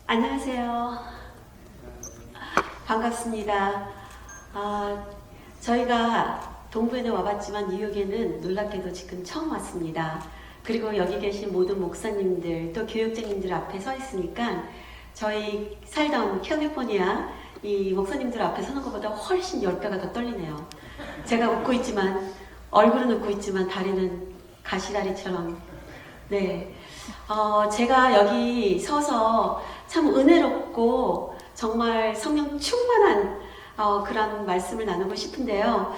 안녕하세요. 반갑습니다. 저희가 동부에는 와봤지만 뉴욕에는 놀랍게도 지금 처음 왔습니다. 그리고 여기 계신 모든 목사님들 또 교육자님들 앞에 서 있으니까 저희 살던 캘리포니아 이 목사님들 앞에 서는 것보다 훨씬 10배가 더 떨리네요. 제가 웃고 있지만 얼굴은 웃고 있지만 다리는 가시다리처럼 네. 제가 여기 서서 참 은혜롭고 정말 성령 충만한 그런 말씀을 나누고 싶은데요.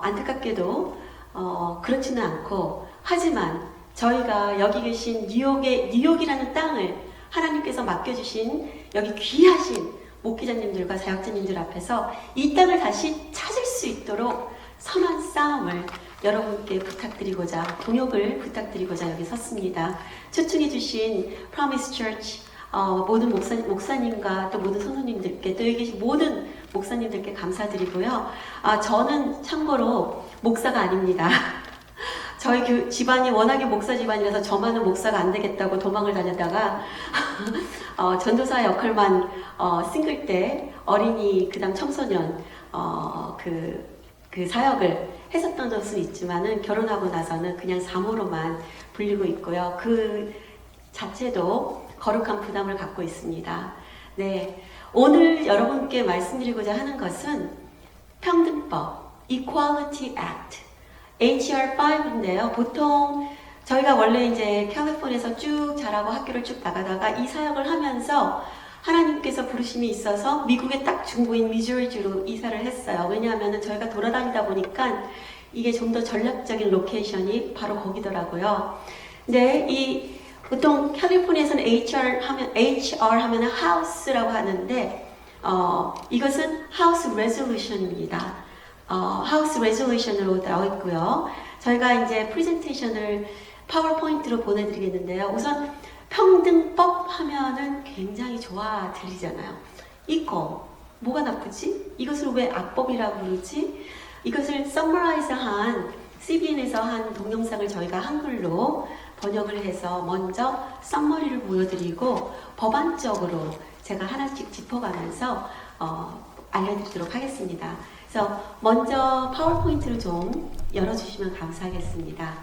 안타깝게도 그렇지는 않고 하지만 저희가 여기 계신 뉴욕이라는 땅을 하나님께서 맡겨주신 여기 귀하신 목기자님들과 사역자님들 앞에서 이 땅을 다시 찾을 수 있도록 선한 싸움을 여러분께 부탁드리고자 동역을 부탁드리고자 여기 섰습니다. 초청해 주신 Promise Church 모든 목사님과 또 모든 선생님들께 또 여기 계신 모든 목사님들께 감사드리고요. 저는 참고로 목사가 아닙니다. 저희 집안이 워낙에 목사 집안이라서 저만은 목사가 안 되겠다고 도망을 다녔다가 전도사 역할만 싱글 때 어린이 그다음 청소년 그 사역을 했었던 것은 있지만은 결혼하고 나서는 그냥 사모로만 불리고 있고요. 그 자체도 거룩한 부담을 갖고 있습니다. 네, 오늘 여러분께 말씀드리고자 하는 것은 평등법, Equality Act, HR5인데요. 보통 저희가 원래 이제 캘리포니아에서 쭉 자라고 학교를 쭉 나가다가 이 사역을 하면서 하나님께서 부르심이 있어서 미국의 딱 중부인 미주리주로 이사를 했어요. 왜냐하면 저희가 돌아다니다 보니까 이게 좀 더 전략적인 로케이션이 바로 거기더라고요. 근데 보통 캘리포니아에서는 HR 하면 House라고 하는데 이것은 House Resolution입니다. House Resolution으로 나와 있고요. 저희가 이제 프레젠테이션을 파워포인트로 보내드리겠는데요. 우선 평등법 하면은 굉장히 좋아 들리잖아요. 이거 뭐가 나쁘지? 이것을 왜 악법이라고 부르지? 이것을 서머라이즈한 CBN에서 한 동영상을 저희가 한글로 번역을 해서 먼저 썸머리를 보여드리고 법안적으로 제가 하나씩 짚어가면서 알려드리도록 하겠습니다. 그래서 먼저 파워포인트를 좀 열어주시면 감사하겠습니다.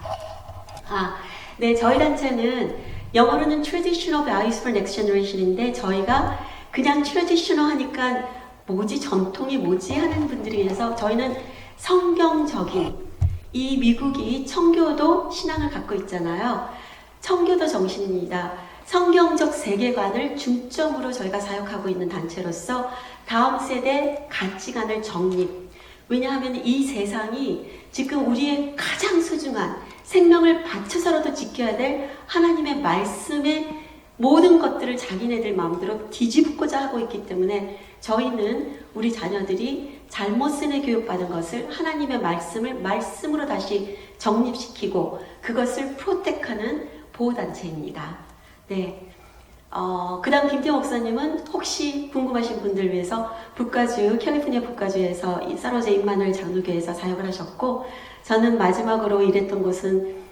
네, 저희 단체는 영어로는 Traditional Values for Next Generation인데 저희가 그냥 Traditional 하니까 뭐지? 전통이 뭐지? 하는 분들이 계셔서 저희는 성경적인 이 미국이 청교도 신앙을 갖고 있잖아요. 청교도 정신입니다. 성경적 세계관을 중점으로 저희가 사역하고 있는 단체로서 다음 세대 가치관을 정립. 왜냐하면 이 세상이 지금 우리의 가장 소중한 생명을 바쳐서라도 지켜야 될 하나님의 말씀의 모든 것들을 자기네들 마음대로 뒤집고자 하고 있기 때문에 저희는 우리 자녀들이 잘못 세뇌 교육받은 것을 하나님의 말씀으로 다시 정립시키고 그것을 프로텍하는 보호단체입니다. 네. 그 다음 김태호 목사님은 혹시 궁금하신 분들 위해서 캘리포니아 북가주에서 사로제 임마누엘 장로교회에서 사역을 하셨고 저는 마지막으로 일했던 곳은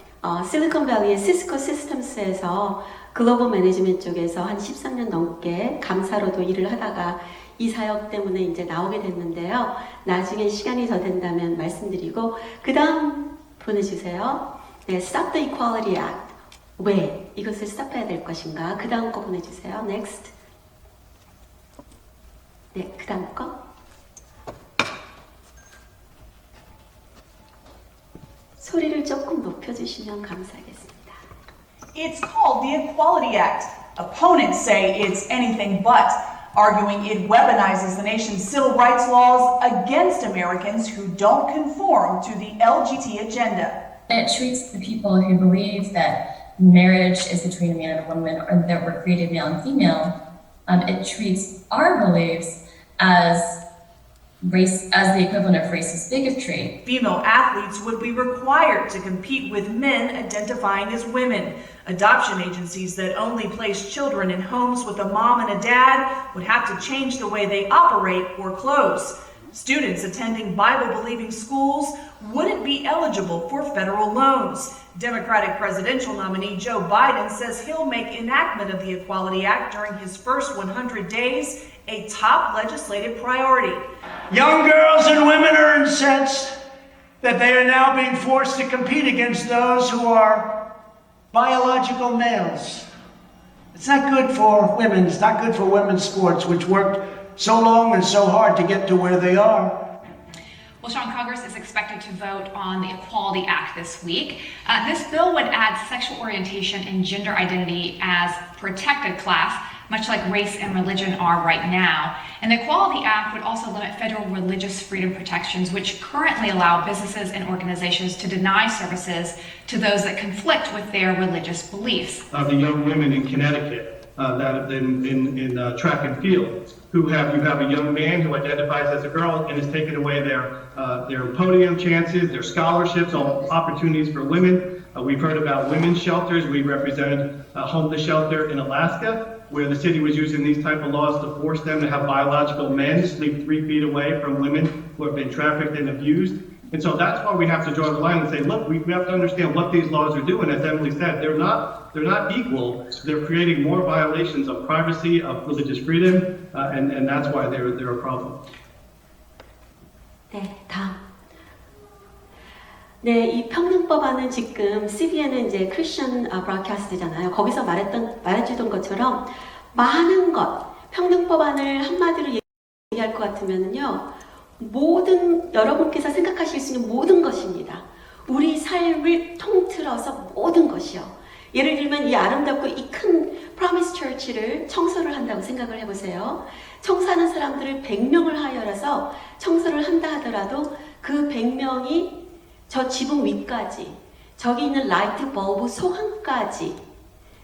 실리콘밸리의 시스코 시스템스에서 글로벌 매니지먼트 쪽에서 한 13년 넘게 감사로도 일을 하다가 이 사역 때문에 이제 나오게 됐는데요. 나중에 시간이 더 된다면 말씀드리고 그 다음 보내주세요. 네, Stop the Equality Act. 왜 이것을 스탑해야 될 것인가? 그 다음 거 보내주세요. Next. 네, 그 다음 거. 소리를 조금 높여주시면 감사하겠습니다. It's called the Equality Act. Opponents say it's anything but, arguing it weaponizes the nation's civil rights laws against Americans who don't conform to the LGBT agenda. It treats the people who believe that marriage is between a man and a woman, or that we're created male and female. It treats our beliefs as the equivalent of racist bigotry. Female athletes would be required to compete with men identifying as women. Adoption agencies that only place children in homes with a mom and a dad would have to change the way they operate or close. Students attending Bible-believing schools wouldn't be eligible for federal loans. Democratic presidential nominee Joe Biden says he'll make enactment of the Equality Act during his first 100 days a top legislative priority. Young girls and women are incensed that they are now being forced to compete against those who are biological males. It's not good for women. It's not good for women's sports, which worked so long and so hard to get to where they are. Well, Sean, Congress is expected to vote on the Equality Act this week. This bill would add sexual orientation and gender identity as protected class, much like race and religion are right now. And the Equality Act would also limit federal religious freedom protections, which currently allow businesses and organizations to deny services to those that conflict with their religious beliefs. The young women in Connecticut that in track and field, you have a young man who identifies as a girl and has taken away their podium chances, their scholarships, all opportunities for women. We've heard about women's shelters. We represented a homeless shelter in Alaska, where the city was using these type of laws to force them to have biological men sleep 3 feet away from women who have been trafficked and abused. And so that's why we have to draw the line and say, look, we have to understand what these laws are doing. As Emily said, they're not equal. They're creating more violations of privacy, of religious freedom, and that's why they're a problem. 네, 다음. 네, 이 평등법안은 지금 CBN은 이제 크리스천 브로드캐스트잖아요. 거기서 말해주던 것처럼 많은 것, 평등법안을 한마디로 얘기할 것 같으면요, 모든 여러분께서 생각하실 수 있는 모든 것입니다. 우리 삶을 통틀어서 모든 것이요. 예를 들면 이 아름답고 이 큰 프로미스 처치를 청소를 한다고 생각을 해보세요. 청소하는 사람들을 100명을 하여라서 청소를 한다 하더라도 그 100명이 저 지붕 위까지, 저기 있는 라이트 버브 소항까지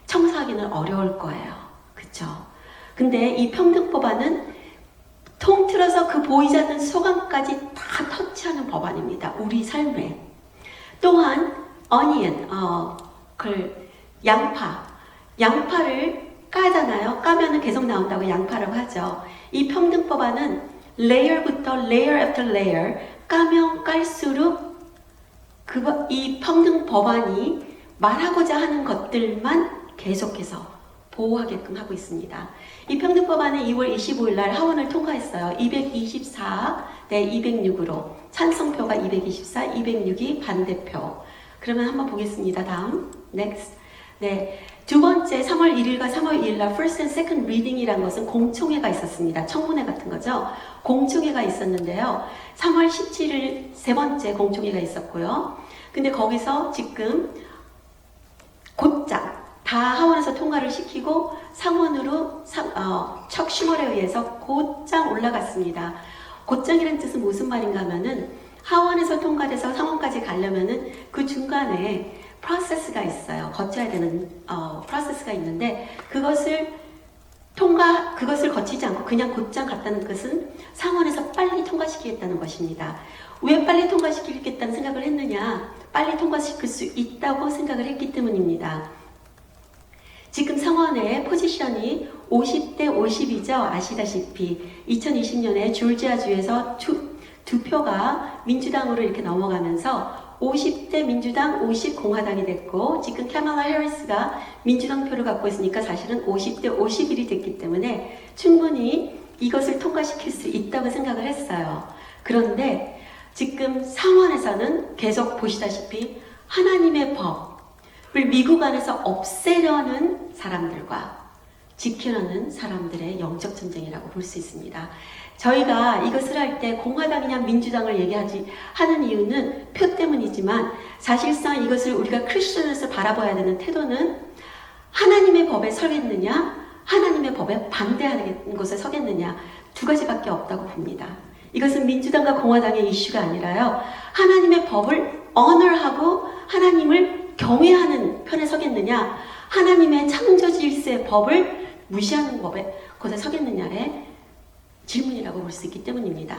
청소하기는 어려울 거예요. 그쵸? 근데 이 평등법안은 통틀어서 그 보이지 않는 소감까지 다 터치하는 법안입니다. 우리 삶에. 또한 어니언, 양파를 까잖아요. 까면은 계속 나온다고 양파라고 하죠. 이 평등법안은 레이어부터 레이어 애프터 레이어 까면 깔수록 이 평등법안이 말하고자 하는 것들만 계속해서 보호하게끔 하고 있습니다. 이 평등법안은 2월 25일 날 하원을 통과했어요. 224 대 206으로 찬성표가 224, 206이 반대표. 그러면 한번 보겠습니다. 다음, next. 네, 두 번째 3월 1일과 3월 2일 날 first and second reading이란 것은 공청회가 있었습니다. 청문회 같은 거죠. 공청회가 있었는데요. 3월 17일 세 번째 공청회가 있었고요. 근데 거기서 지금 곧장 다 하원에서 통과를 시키고 상원으로 척 슈머에 의해서 곧장 올라갔습니다. 곧장이라는 뜻은 무슨 말인가 하면은 하원에서 통과돼서 상원까지 가려면은 그 중간에 프로세스가 있어요. 거쳐야 되는 프로세스가 있는데 그것을 거치지 않고 그냥 곧장 갔다는 것은 상원에서 빨리 통과시키겠다는 것입니다. 왜 빨리 통과시키겠다는 생각을 했느냐? 빨리 통과시킬 수 있다고 생각을 했기 때문입니다. 지금 상원의 포지션이 50대 50이죠. 아시다시피 2020년에 조지아주에서 두 표가 민주당으로 이렇게 넘어가면서 50대 민주당, 50 공화당이 됐고 지금 카말라 해리스가 민주당 표를 갖고 있으니까 사실은 50대 51이 됐기 때문에 충분히 이것을 통과시킬 수 있다고 생각을 했어요. 그런데 지금 상원에서는 계속 보시다시피 하나님의 법을 미국 안에서 없애려는 사람들과 지키려는 사람들의 영적 전쟁이라고 볼 수 있습니다. 저희가 이것을 할 때 공화당이냐 민주당을 하는 이유는 표 때문이지만 사실상 이것을 우리가 크리스천에서 바라봐야 되는 태도는 하나님의 법에 서겠느냐 하나님의 법에 반대하는 것에 서겠느냐 두 가지밖에 없다고 봅니다. 이것은 민주당과 공화당의 이슈가 아니라요. 하나님의 법을 honor하고 하나님을 경외하는 편에 서겠느냐 하나님의 창조 질서의 법을 무시하는 것에 서겠느냐의 질문이라고 볼 수 있기 때문입니다.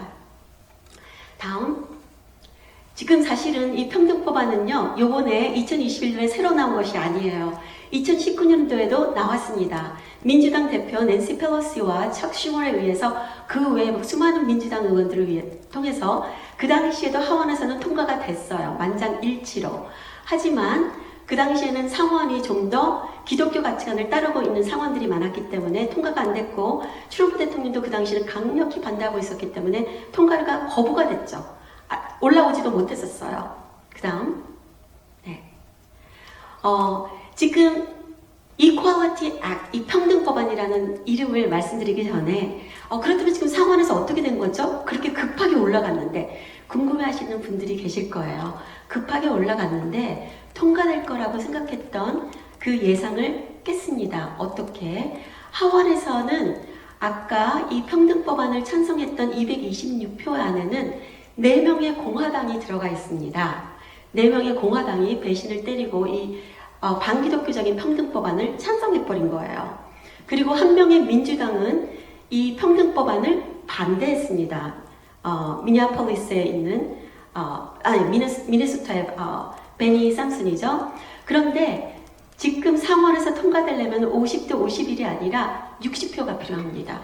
다음, 지금 사실은 이 평등법안은요, 요번에 2021년에 새로 나온 것이 아니에요. 2019년도에도 나왔습니다. 민주당 대표 낸시 펠로시와 척 슈머에 의해서 그 외에 수많은 민주당 의원들을 통해서 그 당시에도 하원에서는 통과가 됐어요. 만장일치로. 하지만 그 당시에는 상원이 좀 더 기독교 가치관을 따르고 있는 상원들이 많았기 때문에 통과가 안 됐고, 트럼프 대통령도 그 당시에는 강력히 반대하고 있었기 때문에 통과가 거부가 됐죠. 올라오지도 못했었어요. 그 다음, 네. 지금 Equality Act, 이 평등법안이라는 이름을 말씀드리기 전에 그렇다면 지금 상원에서 어떻게 된 거죠? 그렇게 급하게 올라갔는데 궁금해하시는 분들이 계실 거예요. 급하게 올라갔는데 통과될 거라고 생각했던 그 예상을 깼습니다. 어떻게? 하원에서는 아까 이 평등법안을 찬성했던 226표 안에는 4명의 공화당이 들어가 있습니다. 4명의 공화당이 배신을 때리고 이 반기독교적인 평등법안을 찬성해버린 거예요. 그리고 1명의 민주당은 이 평등법안을 반대했습니다. 미니애폴리스에 있는 미네소타의 베니 삼슨이죠. 그런데 지금 상원에서 통과되려면 50대 51이 아니라 60표가 필요합니다.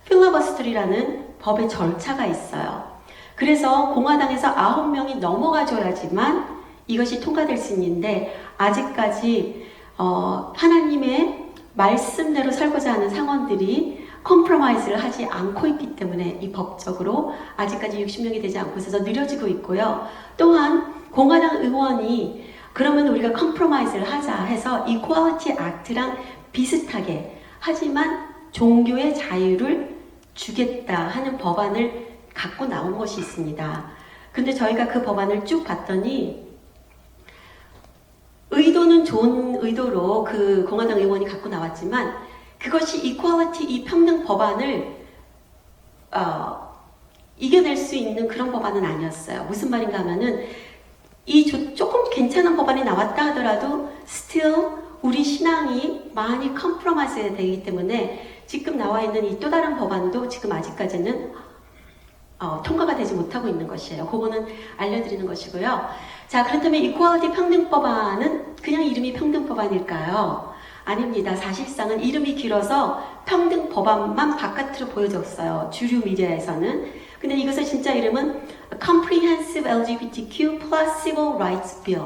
필러버스터리라는 법의 절차가 있어요. 그래서 공화당에서 9명이 넘어가줘야지만 이것이 통과될 수 있는데 아직까지 하나님의 말씀대로 살고자 하는 상원들이 컴프로마이즈를 하지 않고 있기 때문에 이 법적으로 아직까지 60명이 되지 않고 있어서 느려지고 있고요. 또한 공화당 의원이 그러면 우리가 컴프로마이즈를 하자 해서 Equality Act랑 비슷하게 하지만 종교의 자유를 주겠다 하는 법안을 갖고 나온 것이 있습니다. 근데 저희가 그 법안을 쭉 봤더니 의도는 좋은 의도로 그 공화당 의원이 갖고 나왔지만 그것이 이퀄리티, 이 평등 법안을 이겨낼 수 있는 그런 법안은 아니었어요. 무슨 말인가 하면은 조금 괜찮은 법안이 나왔다 하더라도 still 우리 신앙이 많이 컴프로마이즈 되기 때문에 지금 나와 있는 이 또 다른 법안도 지금 아직까지는 통과가 되지 못하고 있는 것이에요. 그거는 알려드리는 것이고요. 자, 그렇다면 이퀄리티 평등법안은 그냥 이름이 평등법안일까요? 아닙니다. 사실상은 이름이 길어서 평등법안만 바깥으로 보여졌어요. 주류 미디어에서는. 근데 이것의 진짜 이름은 Comprehensive LGBTQ Plus Civil Rights Bill.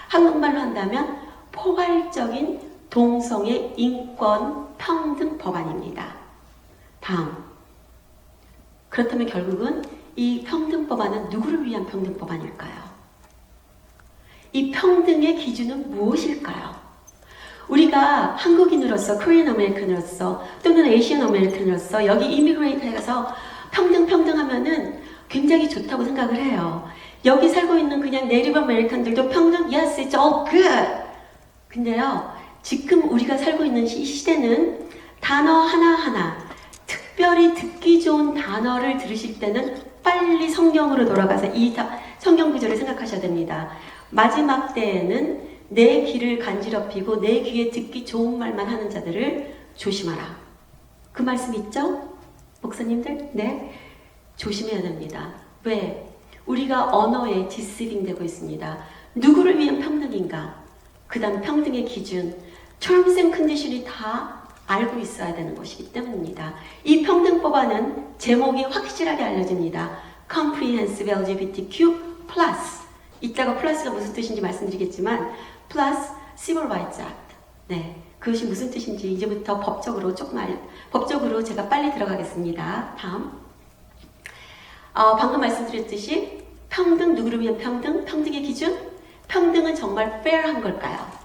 한국말로 한다면 포괄적인 동성애 인권 평등 법안입니다. 다음. 그렇다면 결국은 이 평등법안은 누구를 위한 평등법안일까요? 이 평등의 기준은 무엇일까요? 우리가 한국인으로서, 코리안 아메리칸으로서 또는 에이시안 아메리칸으로서 여기 이미그레이트에 가서 평등 하면은 굉장히 좋다고 생각을 해요. 여기 살고 있는 그냥 네이티브 아메리칸들도 평등, yes, it's all good. 근데요, 지금 우리가 살고 있는 이 시대는 단어 하나하나, 특별히 듣기 좋은 단어를 들으실 때는 빨리 성경으로 돌아가서 이 성경 구절을 생각하셔야 됩니다. 마지막 때에는 내 귀를 간지럽히고 내 귀에 듣기 좋은 말만 하는 자들을 조심하라. 그 말씀 있죠? 목사님들? 네. 조심해야 됩니다. 왜? 우리가 언어에 디시빙 되고 있습니다. 누구를 위한 평등인가? 그 다음 평등의 기준, terms and condition이 다 알고 있어야 되는 것이기 때문입니다. 이 평등법안은 제목이 확실하게 알려집니다. Comprehensive LGBTQ Plus. 이따가 플러스가 무슨 뜻인지 말씀드리겠지만 Plus Civil Rights Act. 네, 그것이 무슨 뜻인지 이제부터 법적으로 법적으로 제가 빨리 들어가겠습니다. 다음. 방금 말씀드렸듯이 평등, 누구를 위한 평등, 평등의 기준, 평등은 정말 fair한 걸까요?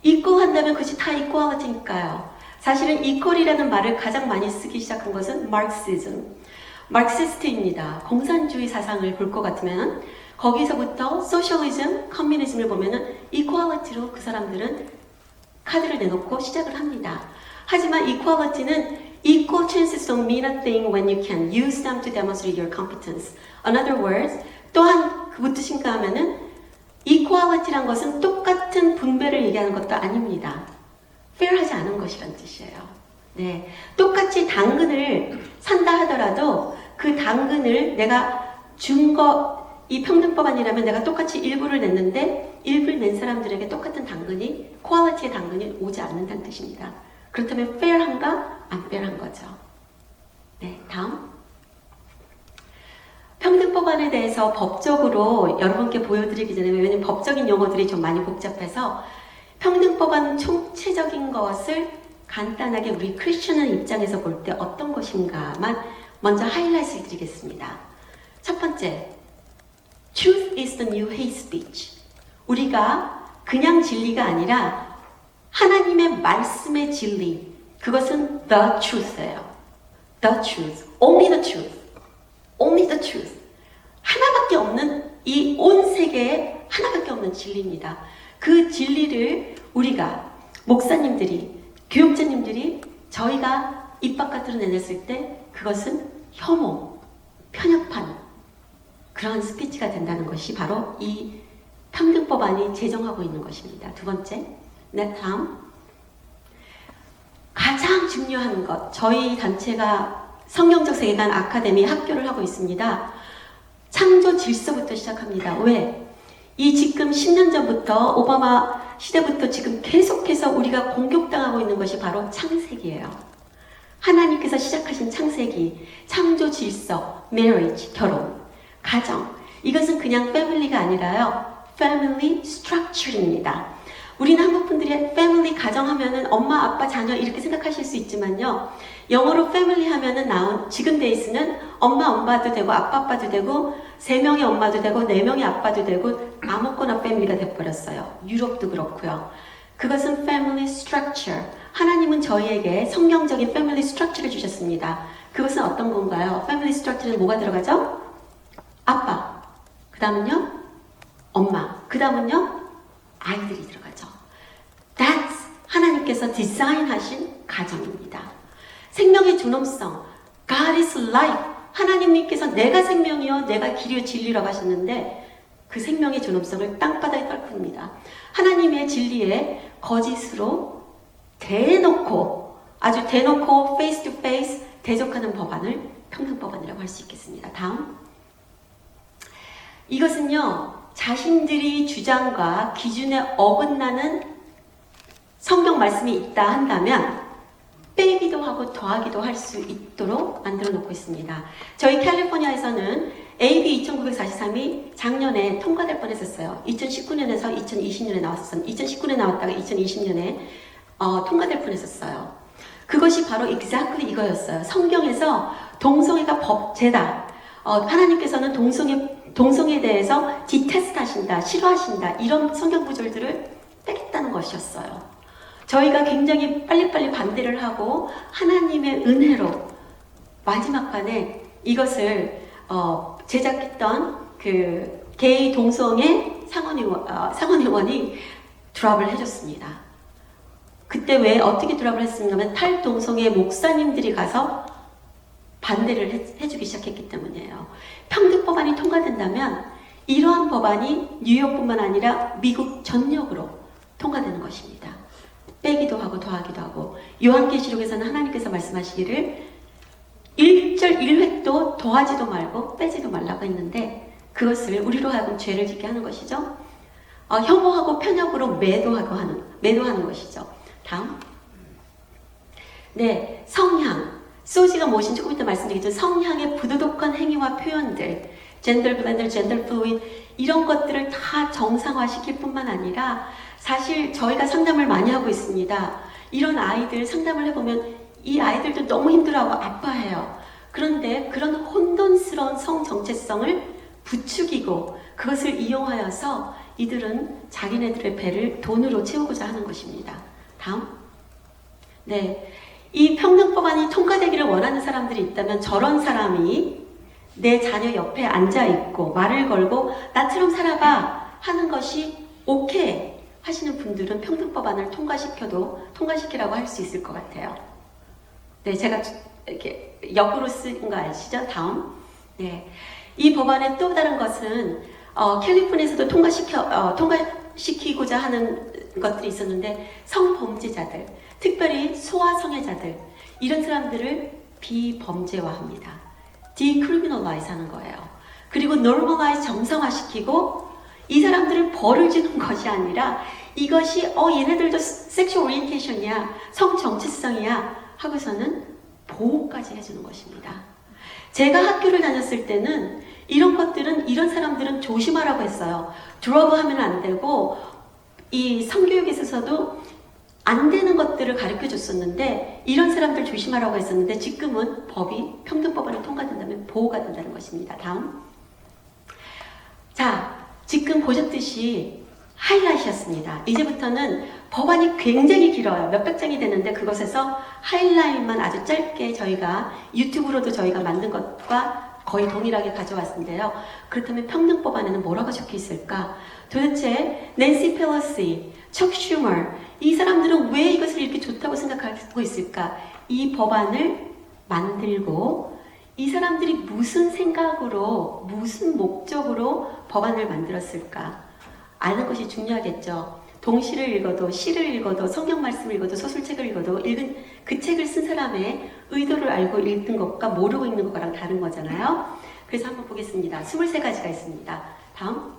equal 한다면 그것이 다 equality니까요. 사실은 equal이라는 말을 가장 많이 쓰기 시작한 것은 마르크시스트입니다. 공산주의 사상을 볼 것 같으면 거기서부터 소셜리즘, 커뮤니즘을 보면은 equality로 그 사람들은 카드를 내놓고 시작을 합니다. 하지만 equality는 equal chances don't mean a thing when you can use them to demonstrate your competence. In other words, 또한 그 무엇인가 하면은 equality란 것은 똑같은 분배를 얘기하는 것도 아닙니다. fair하지 않은 것이란 뜻이에요. 네, 똑같이 당근을 산다 하더라도 그 당근을 내가 준 거 이 평등법안이라면 내가 똑같이 일부를 냈는데 일부를 낸 사람들에게 똑같은 당근이 퀄리티의 당근이 오지 않는다는 뜻입니다. 그렇다면 fair한가? 안 fair한 거죠. 네, 다음. 평등법안에 대해서 법적으로 여러분께 보여드리기 전에 왜냐하면 법적인 용어들이 좀 많이 복잡해서 평등법안 총체적인 것을 간단하게 우리 크리스천의 입장에서 볼 때 어떤 것인가만 먼저 하이라이트를 드리겠습니다. 첫 번째, Truth is the new hate speech. 우리가 그냥 진리가 아니라 하나님의 말씀의 진리, 그것은 the truth예요. The truth, only the truth, only the truth. 하나밖에 없는 이 온 세계에 하나밖에 없는 진리입니다. 그 진리를 우리가 목사님들이, 교육자님들이 저희가 입 바깥으로 내냈을 때 그것은 혐오, 편협한 그러한 스피치가 된다는 것이 바로 이 평등법안이 제정하고 있는 것입니다. 두 번째, 네, 다음. 가장 중요한 것, 저희 단체가 성경적 세계관 아카데미 학교를 하고 있습니다. 창조 질서부터 시작합니다. 왜? 이 지금 10년 전부터 오바마 시대부터 지금 계속해서 우리가 공격당하고 있는 것이 바로 창세기예요. 하나님께서 시작하신 창세기, 창조 질서, marriage, 결혼, 가정. 이것은 그냥 패밀리가 아니라요. family structure입니다. 우리는 한국 분들이 패밀리 가정하면은 엄마, 아빠, 자녀 이렇게 생각하실 수 있지만요. 영어로 패밀리 하면은 나온 지금 데이스는 엄마, 엄마도 되고 아빠, 아빠도 되고 3명의 엄마도 되고 4명의 아빠도 되고 아무거나 패밀리가 돼버렸어요. 유럽도 그렇고요. 그것은 family structure. 하나님은 저희에게 성경적인 family structure를 주셨습니다. 그것은 어떤 건가요? family structure는 뭐가 들어가죠? 아빠. 그 다음은요? 엄마. 그 다음은요? 아이들이 들어가죠. That's 하나님께서 디자인하신 가정입니다. 생명의 존엄성. God is life. 하나님께서 내가 생명이요, 내가 길이요, 진리라고 하셨는데 그 생명의 존엄성을 땅바닥에 떨굽니다. 하나님의 진리에 거짓으로 대놓고 아주 대놓고 face to face 대적하는 법안을 평등법안이라고 할 수 있겠습니다. 다음. 이것은요, 자신들이 주장과 기준에 어긋나는 성경 말씀이 있다 한다면 빼기도 하고 더하기도 할 수 있도록 만들어 놓고 있습니다. 저희 캘리포니아에서는 AB 2943이 작년에 통과될 뻔했었어요. 2019년에서 2020년에 나왔었어요. 2019년에 나왔다가 2020년에 통과될 뻔했었어요. 그것이 바로 exactly 이거였어요. 성경에서 동성애가 법제다. 하나님께서는 동성애에 대해서 디테스트 하신다, 싫어하신다, 이런 성경 구절들을 빼겠다는 것이었어요. 저희가 굉장히 빨리빨리 반대를 하고 하나님의 은혜로 마지막 판에 이것을 제작했던 그 게이 동성애 상원의원이 드랍을 해줬습니다. 그때 왜 어떻게 드랍을 했습니까? 하면 탈동성애 목사님들이 가서 반대를 해주기 시작했기 때문이에요. 평등법안이 통과된다면 이러한 법안이 뉴욕뿐만 아니라 미국 전역으로 통과되는 것입니다. 빼기도 하고 더하기도 하고 요한계시록에서는 하나님께서 말씀하시기를 1절 1획도 더하지도 말고 빼지도 말라고 했는데 그것을 우리로 하여금 죄를 짓게 하는 것이죠. 혐오하고 편협으로 매도하는 것이죠. 다음. 네, 성향. 소지가 무엇인지 조금 이따 말씀드리겠지만 성향의 부도덕한 행위와 표현들, 젠더 블렌더, 젠더 플루이드 이런 것들을 다 정상화시킬 뿐만 아니라 사실 저희가 상담을 많이 하고 있습니다. 이런 아이들 상담을 해보면 이 아이들도 너무 힘들어하고 아파해요. 그런데 그런 혼돈스러운 성 정체성을 부추기고 그것을 이용하여서 이들은 자기네들의 배를 돈으로 채우고자 하는 것입니다. 다음. 네. 이 평등법안이 통과되기를 원하는 사람들이 있다면 저런 사람이 내 자녀 옆에 앉아있고 말을 걸고 나처럼 살아봐 하는 것이 오케이 하시는 분들은 평등법안을 통과시키라고 할 수 있을 것 같아요. 네, 제가 이렇게 역으로 쓴 거 아시죠? 다음. 네. 이 법안의 또 다른 것은 캘리포니아에서도 통과시키고자 하는 것들이 있었는데 성범죄자들, 특별히 소아성애자들 이런 사람들을 비범죄화합니다. decriminalize 하는 거예요. 그리고 normalize 정상화시키고 이 사람들을 벌을 주는 것이 아니라 이것이 얘네들도 섹슈얼 오리엔테이션이야, 성 정체성이야 하고서는 보호까지 해주는 것입니다. 제가 학교를 다녔을 때는 이런 것들은 이런 사람들은 조심하라고 했어요. 드러그 하면 안 되고 이 성교육에 있어서도 안 되는 것들을 가르쳐 줬었는데 이런 사람들 조심하라고 했었는데 지금은 법이 평등법안이 통과된다면 보호가 된다는 것입니다. 다음. 자, 지금 보셨듯이 하이라이트였습니다. 이제부터는 법안이 굉장히 길어요. 몇백 장이 되는데 그것에서 하이라이트만 아주 짧게 저희가 유튜브로도 저희가 만든 것과 거의 동일하게 가져왔는데요. 그렇다면 평등법안에는 뭐라고 적혀 있을까? 도대체 낸시 펠로시, 척 슈머 이 사람들은 왜 이것을 이렇게 좋다고 생각하고 있을까? 이 법안을 만들고 이 사람들이 무슨 생각으로 무슨 목적으로 법안을 만들었을까? 아는 것이 중요하겠죠. 동시를 읽어도 시를 읽어도 성경 말씀을 읽어도 소설책을 읽어도 읽은 그 책을 쓴 사람의 의도를 알고 읽는 것과 모르고 읽는 것과랑 다른 거잖아요. 그래서 한번 보겠습니다. 23가지가 있습니다. 다음.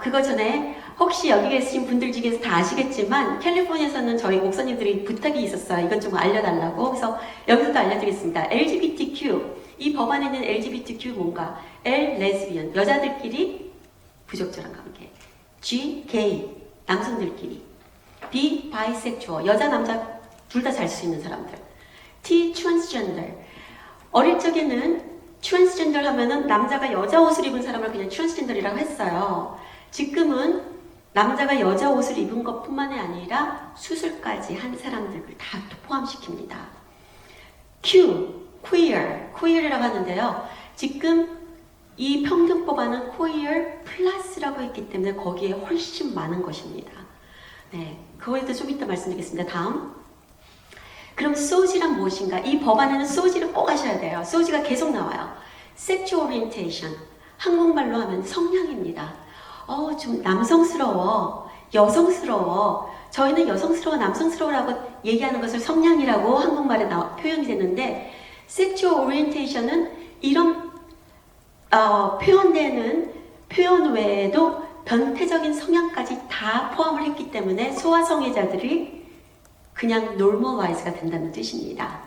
그거 전에 혹시 여기 계신 분들 중에서 다 아시겠지만 캘리포니아에서는 저희 목사님들이 부탁이 있었어요. 이건 좀 알려달라고. 그래서 여기서도 알려드리겠습니다. LGBTQ. 이 법안에는 LGBTQ 뭔가? L, 레즈비언. 여자들끼리 부적절한 관계. G, 게이. 남성들끼리. B, 바이섹슈얼. 여자, 남자 둘 다 잘 수 있는 사람들. T, 트랜스젠더. 어릴 적에는 트랜스젠더 하면은 남자가 여자 옷을 입은 사람을 그냥 트랜스젠더라고 했어요. 지금은 남자가 여자 옷을 입은 것뿐만이 아니라 수술까지 한 사람들을 다 포함시킵니다. Q, queer이라고 하는데요. 지금 이 평등법안은 queer 플러스라고 했기 때문에 거기에 훨씬 많은 것입니다. 네, 그거에 대해서 좀 이따 말씀드리겠습니다. 다음. 그럼 소지란 무엇인가? 이 법안에는 소지를 꼭 아셔야 돼요. 소지가 계속 나와요. Sexual orientation. 한국말로 하면 성향입니다. 좀 남성스러워, 여성스러워. 저희는 여성스러워, 남성스러워라고 얘기하는 것을 성향이라고 한국말에 표현이 되는데 Sexual orientation은 이런 표현되는 표현 외에도 변태적인 성향까지 다 포함을 했기 때문에 소아성애자들이 그냥 normalize가 된다는 뜻입니다.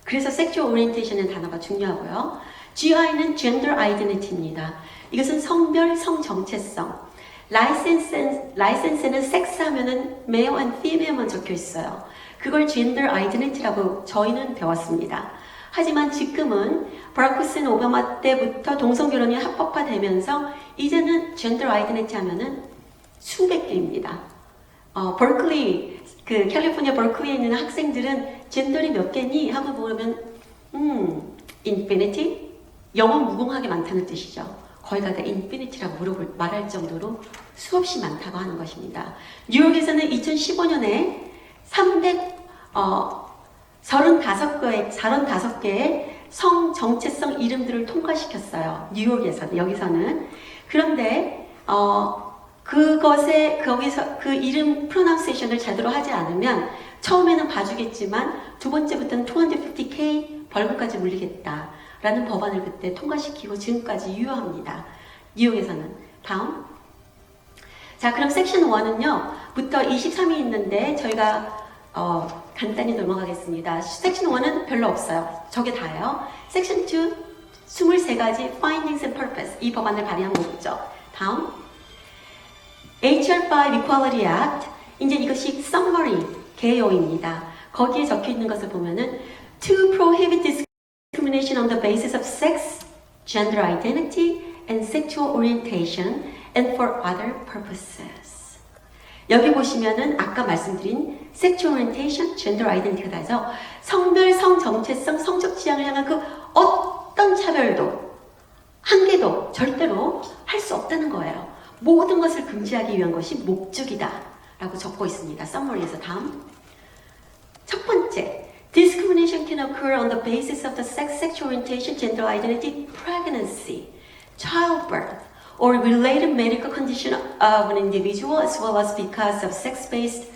그래서 sexual orientation의 단어가 중요하고요. GI는 gender identity입니다. 이것은 성별, 성정체성. 라이센스에는 섹스 하면은 male and female만 적혀 있어요. 그걸 gender identity라고 저희는 배웠습니다. 하지만 지금은 버락 후세인 오바마 때부터 동성결혼이 합법화되면서 이제는 gender identity 하면은 수백 개입니다. 버클리, 캘리포니아 버클리에 있는 학생들은 젠더리 몇 개니? 하고 보면 infinity? 영어 무궁하게 많다는 뜻이죠. 거의 다 infinity라고 말할 정도로 수없이 많다고 하는 것입니다. 뉴욕에서는 2015년에 35개의 성 정체성 이름들을 통과시켰어요. 뉴욕에서는, 여기서는. 그런데 거기서 그 이름 프로나운세이션을 제대로 하지 않으면 처음에는 봐주겠지만 두 번째부터는 250K 벌금까지 물리겠다라는 법안을 그때 통과시키고 지금까지 유효합니다. 뉴욕에서는. 다음. 자, 그럼 섹션 1은요, 부터 23이 있는데 저희가 간단히 넘어가겠습니다. 섹션 1은 별로 없어요. 저게 다예요. 섹션 2, 23가지 findings and purpose. 이 법안을 발의한 목적. 다음. HR5 Equality Act. 이제 이것이 summary, 개요입니다. 거기에 적혀 있는 것을 보면은 to prohibit discrimination on the basis of sex, gender identity, and sexual orientation, and for other purposes. 여기 보시면은 아까 말씀드린 sexual orientation, gender identity가 다죠. 성별, 성정체성, 성적 지향을 향한 그 어떤 차별도, 한계도 절대로 할 수 없다는 거예요. 모든 것을 금지하기 위한 것이 목적이다 라고 적고 있습니다. summary에서. 다음. 첫 번째, discrimination can occur on the basis of the sex, sexual orientation, gender identity, pregnancy, childbirth, or related medical condition of an individual, as well as because of sex-based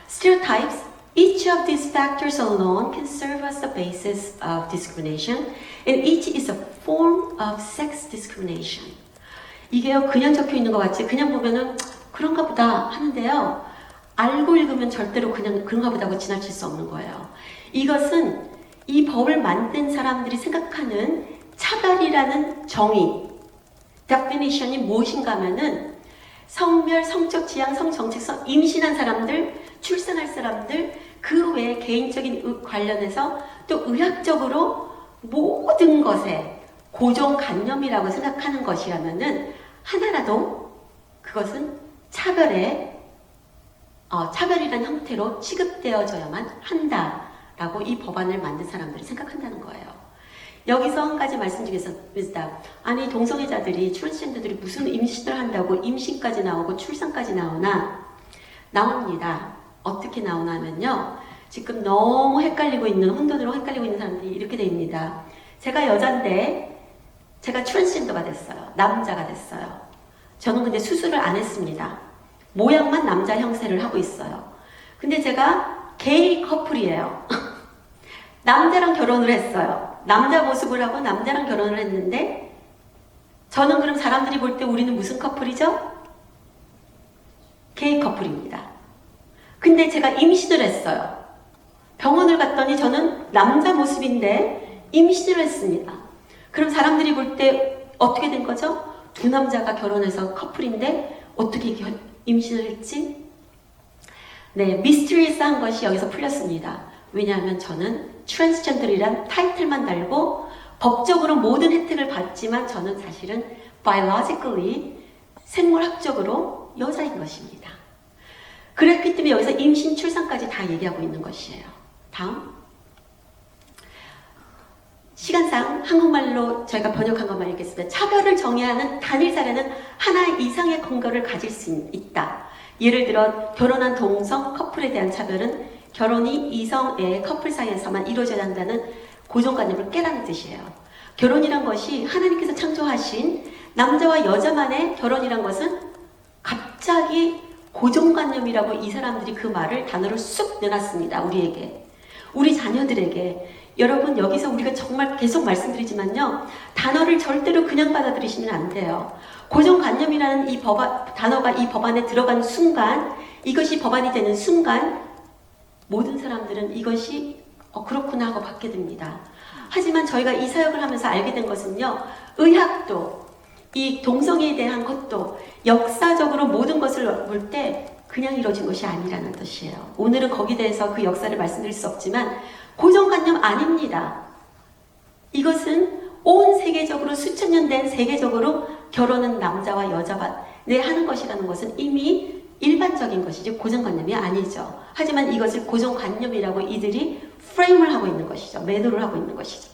stereotypes Each of these factors alone can serve as the basis of discrimination, and each is a form of sex discrimination. 이게요, 그냥 적혀 있는 것 같이 그냥 보면은 그런가 보다 하는데요. 알고 읽으면 절대로 그냥 그런가 보다 하고 지나칠 수 없는 거예요. 이것은 이 법을 만든 사람들이 생각하는 차별이라는 정의, definition이 무엇인가 하면은 성별, 성적 지향, 성정체성, 임신한 사람들, 출산할 사람들, 그 외에 개인적인 관련해서 또 의학적으로 모든 것에 고정관념이라고 생각하는 것이라면은 하나라도 그것은 차별이라는 형태로 취급되어져야만 한다라고 이 법안을 만든 사람들이 생각한다는 거예요. 여기서 한 가지 말씀드리겠습니다. 아니 동성애자들이 트랜스젠더들이 무슨 임신을 한다고 임신까지 나오고 출산까지 나옵니다. 어떻게 나오냐면요. 지금 너무 혼돈으로 헷갈리고 있는 사람들이 이렇게 됩니다. 제가 여잔데 제가 트랜스젠더가 됐어요. 남자가 됐어요. 저는 근데 수술을 안 했습니다. 모양만 남자 형태를 하고 있어요. 근데 제가 게이 커플이에요. 남자랑 결혼을 했어요. 남자 모습을 하고 남자랑 결혼을 했는데 저는 그럼 사람들이 볼 때 우리는 무슨 커플이죠? 게이 커플입니다. 근데 제가 임신을 했어요. 병원을 갔더니 저는 남자 모습인데 임신을 했습니다. 그럼 사람들이 볼 때 어떻게 된 거죠? 두 남자가 결혼해서 커플인데 어떻게 임신을 했지? 네, 미스터리스한 것이 여기서 풀렸습니다. 왜냐하면 저는 트랜스젠더이란 타이틀만 달고 법적으로 모든 혜택을 받지만 저는 사실은 biologically 생물학적으로 여자인 것입니다. 그랬기 때문에 여기서 임신, 출산까지 다 얘기하고 있는 것이에요. 다음. 시간상 한국말로 저희가 번역한 것만 읽겠습니다. 차별을 정의하는 단일 사례는 하나 이상의 근거를 가질 수 있다. 예를 들어 결혼한 동성 커플에 대한 차별은 결혼이 이성의 커플 사이에서만 이루어져야 한다는 고정관념을 깨라는 뜻이에요. 결혼이란 것이 하나님께서 창조하신 남자와 여자만의 결혼이란 것은 갑자기 고정관념이라고 이 사람들이 그 말을 단어를 쑥 내놨습니다. 우리에게. 우리 자녀들에게. 여러분 여기서 우리가 정말 계속 말씀드리지만요. 단어를 절대로 그냥 받아들이시면 안 돼요. 고정관념이라는 이 단어가 이 법안에 들어간 순간 이것이 법안이 되는 순간 모든 사람들은 이것이 그렇구나 하고 받게 됩니다. 하지만 저희가 이 사역을 하면서 알게 된 것은요. 의학도 이 동성애에 대한 것도 역사적으로 모든 것을 볼 때 그냥 이루어진 것이 아니라는 뜻이에요. 오늘은 거기에 대해서 그 역사를 말씀드릴 수 없지만 고정관념 아닙니다. 이것은 온 세계적으로 수천 년 된 세계적으로 결혼은 남자와 여자가 하는 것이라는 것은 이미 일반적인 것이지 고정관념이 아니죠. 하지만 이것을 고정관념이라고 이들이 프레임을 하고 있는 것이죠. 매도를 하고 있는 것이죠.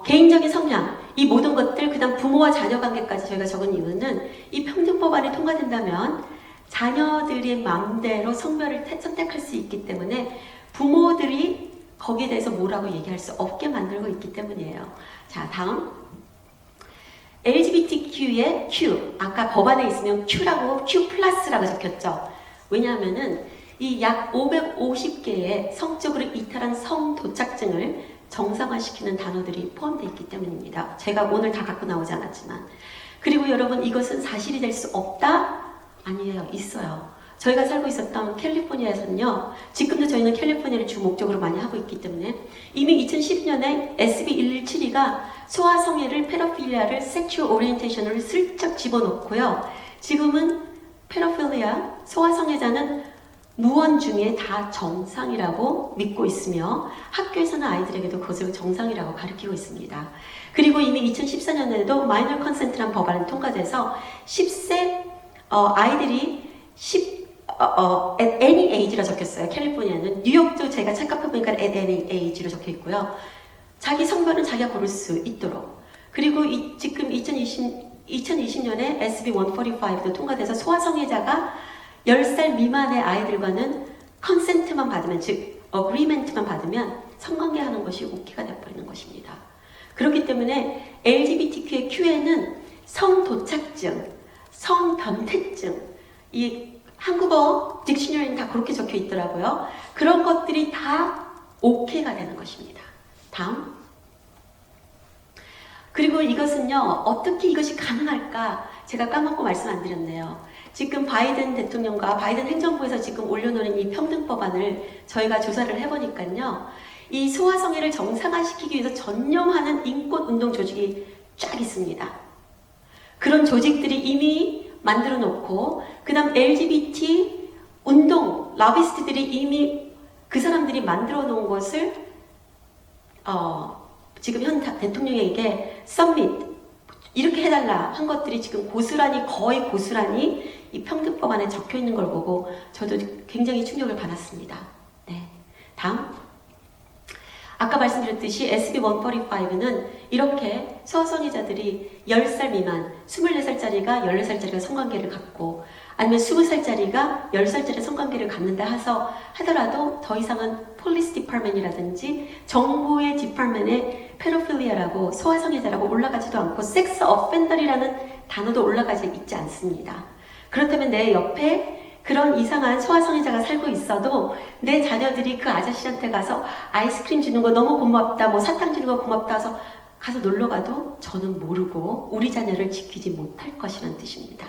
개인적인 성향, 이 모든 것들, 그 다음 부모와 자녀 관계까지 저희가 적은 이유는 이 평등법안이 통과된다면 자녀들의 마음대로 성별을 선택할 수 있기 때문에 부모들이 거기에 대해서 뭐라고 얘기할 수 없게 만들고 있기 때문이에요. 자, 다음. LGBTQ의 Q, 아까 법안에 있으면 Q라고, Q 플러스라고 적혔죠. 왜냐하면은 이 약 550개의 성적으로 이탈한 성도착증을 정상화시키는 단어들이 포함되어 있기 때문입니다. 제가 오늘 다 갖고 나오지 않았지만. 그리고 여러분 이것은 사실이 될 수 없다? 아니에요. 있어요. 저희가 살고 있었던 캘리포니아에서는요. 지금도 저희는 캘리포니아를 주 목적으로 많이 하고 있기 때문에 이미 2010년에 SB 1172가 소아성애를 페도필리아를 섹슈얼 오리엔테이션을 슬쩍 집어넣고요. 지금은 페도필리아, 소아성애자는 무언 중에 다 정상이라고 믿고 있으며 학교에서는 아이들에게도 그것을 정상이라고 가르치고 있습니다. 그리고 이미 2014년에도 마이너 컨센트라는 법안이 통과돼서 10세 아이들이 at any age라 적혔어요. 캘리포니아는. 뉴욕도 제가 착각해보니까 at any age로 적혀 있고요. 자기 성별은 자기가 고를 수 있도록. 그리고 지금 2020년에 SB 145도 통과돼서 소아성애자가 10살 미만의 아이들과는 컨센트만 받으면, 즉 어그리멘트만 받으면 성관계하는 것이 오케이가 되어버리는 것입니다. 그렇기 때문에 LGBTQ의 Q에는 성도착증, 성변태증, 이 한국어 딕셔너리는 다 그렇게 적혀 있더라고요. 그런 것들이 다 오케이가 되는 것입니다. 다음. 그리고 이것은요, 어떻게 이것이 가능할까? 제가 까먹고 말씀 안 드렸네요. 지금 바이든 대통령과 바이든 행정부에서 지금 올려놓은 이 평등법안을 저희가 조사를 해보니까요, 이 소아성애를 정상화시키기 위해서 전념하는 인권운동 조직이 쫙 있습니다. 그런 조직들이 이미 만들어 놓고, 그 다음 LGBT 운동, 러비스트들이 이미 그 사람들이 만들어 놓은 것을, 지금 현 대통령에게 서밋, 이렇게 해달라 한 것들이 지금 고스란히, 거의 고스란히 이 평등법 안에 적혀 있는 걸 보고 저도 굉장히 충격을 받았습니다. 네. 다음. 아까 말씀드렸듯이 SB 145는 이렇게 소아성애자들이 10살 미만, 24살짜리가 14살짜리가 성관계를 갖고, 아니면 20살짜리가 10살짜리 성관계를 갖는다 하더라도 더 이상은 폴리스 디파먼이라든지 정부의 디파먼에 페도필리아라고 소아성애자라고 올라가지도 않고 섹스 어펜더리라는 단어도 올라가지 있지 않습니다. 그렇다면 내 옆에 그런 이상한 소아성애자가 살고 있어도 내 자녀들이 그 아저씨한테 가서 아이스크림 주는 거 너무 고맙다, 뭐 사탕 주는 거 고맙다 해서 가서 놀러 가도 저는 모르고 우리 자녀를 지키지 못할 것이라는 뜻입니다.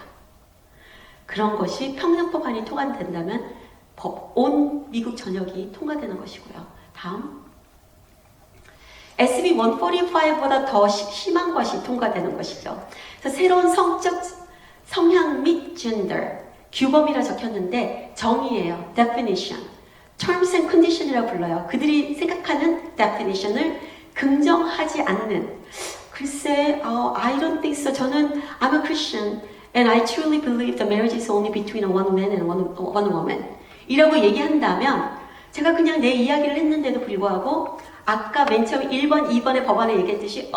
그런 것이 평등법안이 통과된다면 온 미국 전역이 통과되는 것이고요. 다음. SB 145보다 더 심한 것이 통과되는 것이죠. 그래서 새로운 성적 성향 및 gender, 규범이라 적혔는데 정의예요. definition. terms and condition이라고 불러요. 그들이 생각하는 definition을 긍정하지 않는. 글쎄, I don't think so. 저는 I'm a Christian and I truly believe the marriage is only between a one man and one woman. 이라고 얘기한다면 제가 그냥 내 이야기를 했는데도 불구하고 아까 맨 처음 1번, 2번의 법안에 얘기했듯이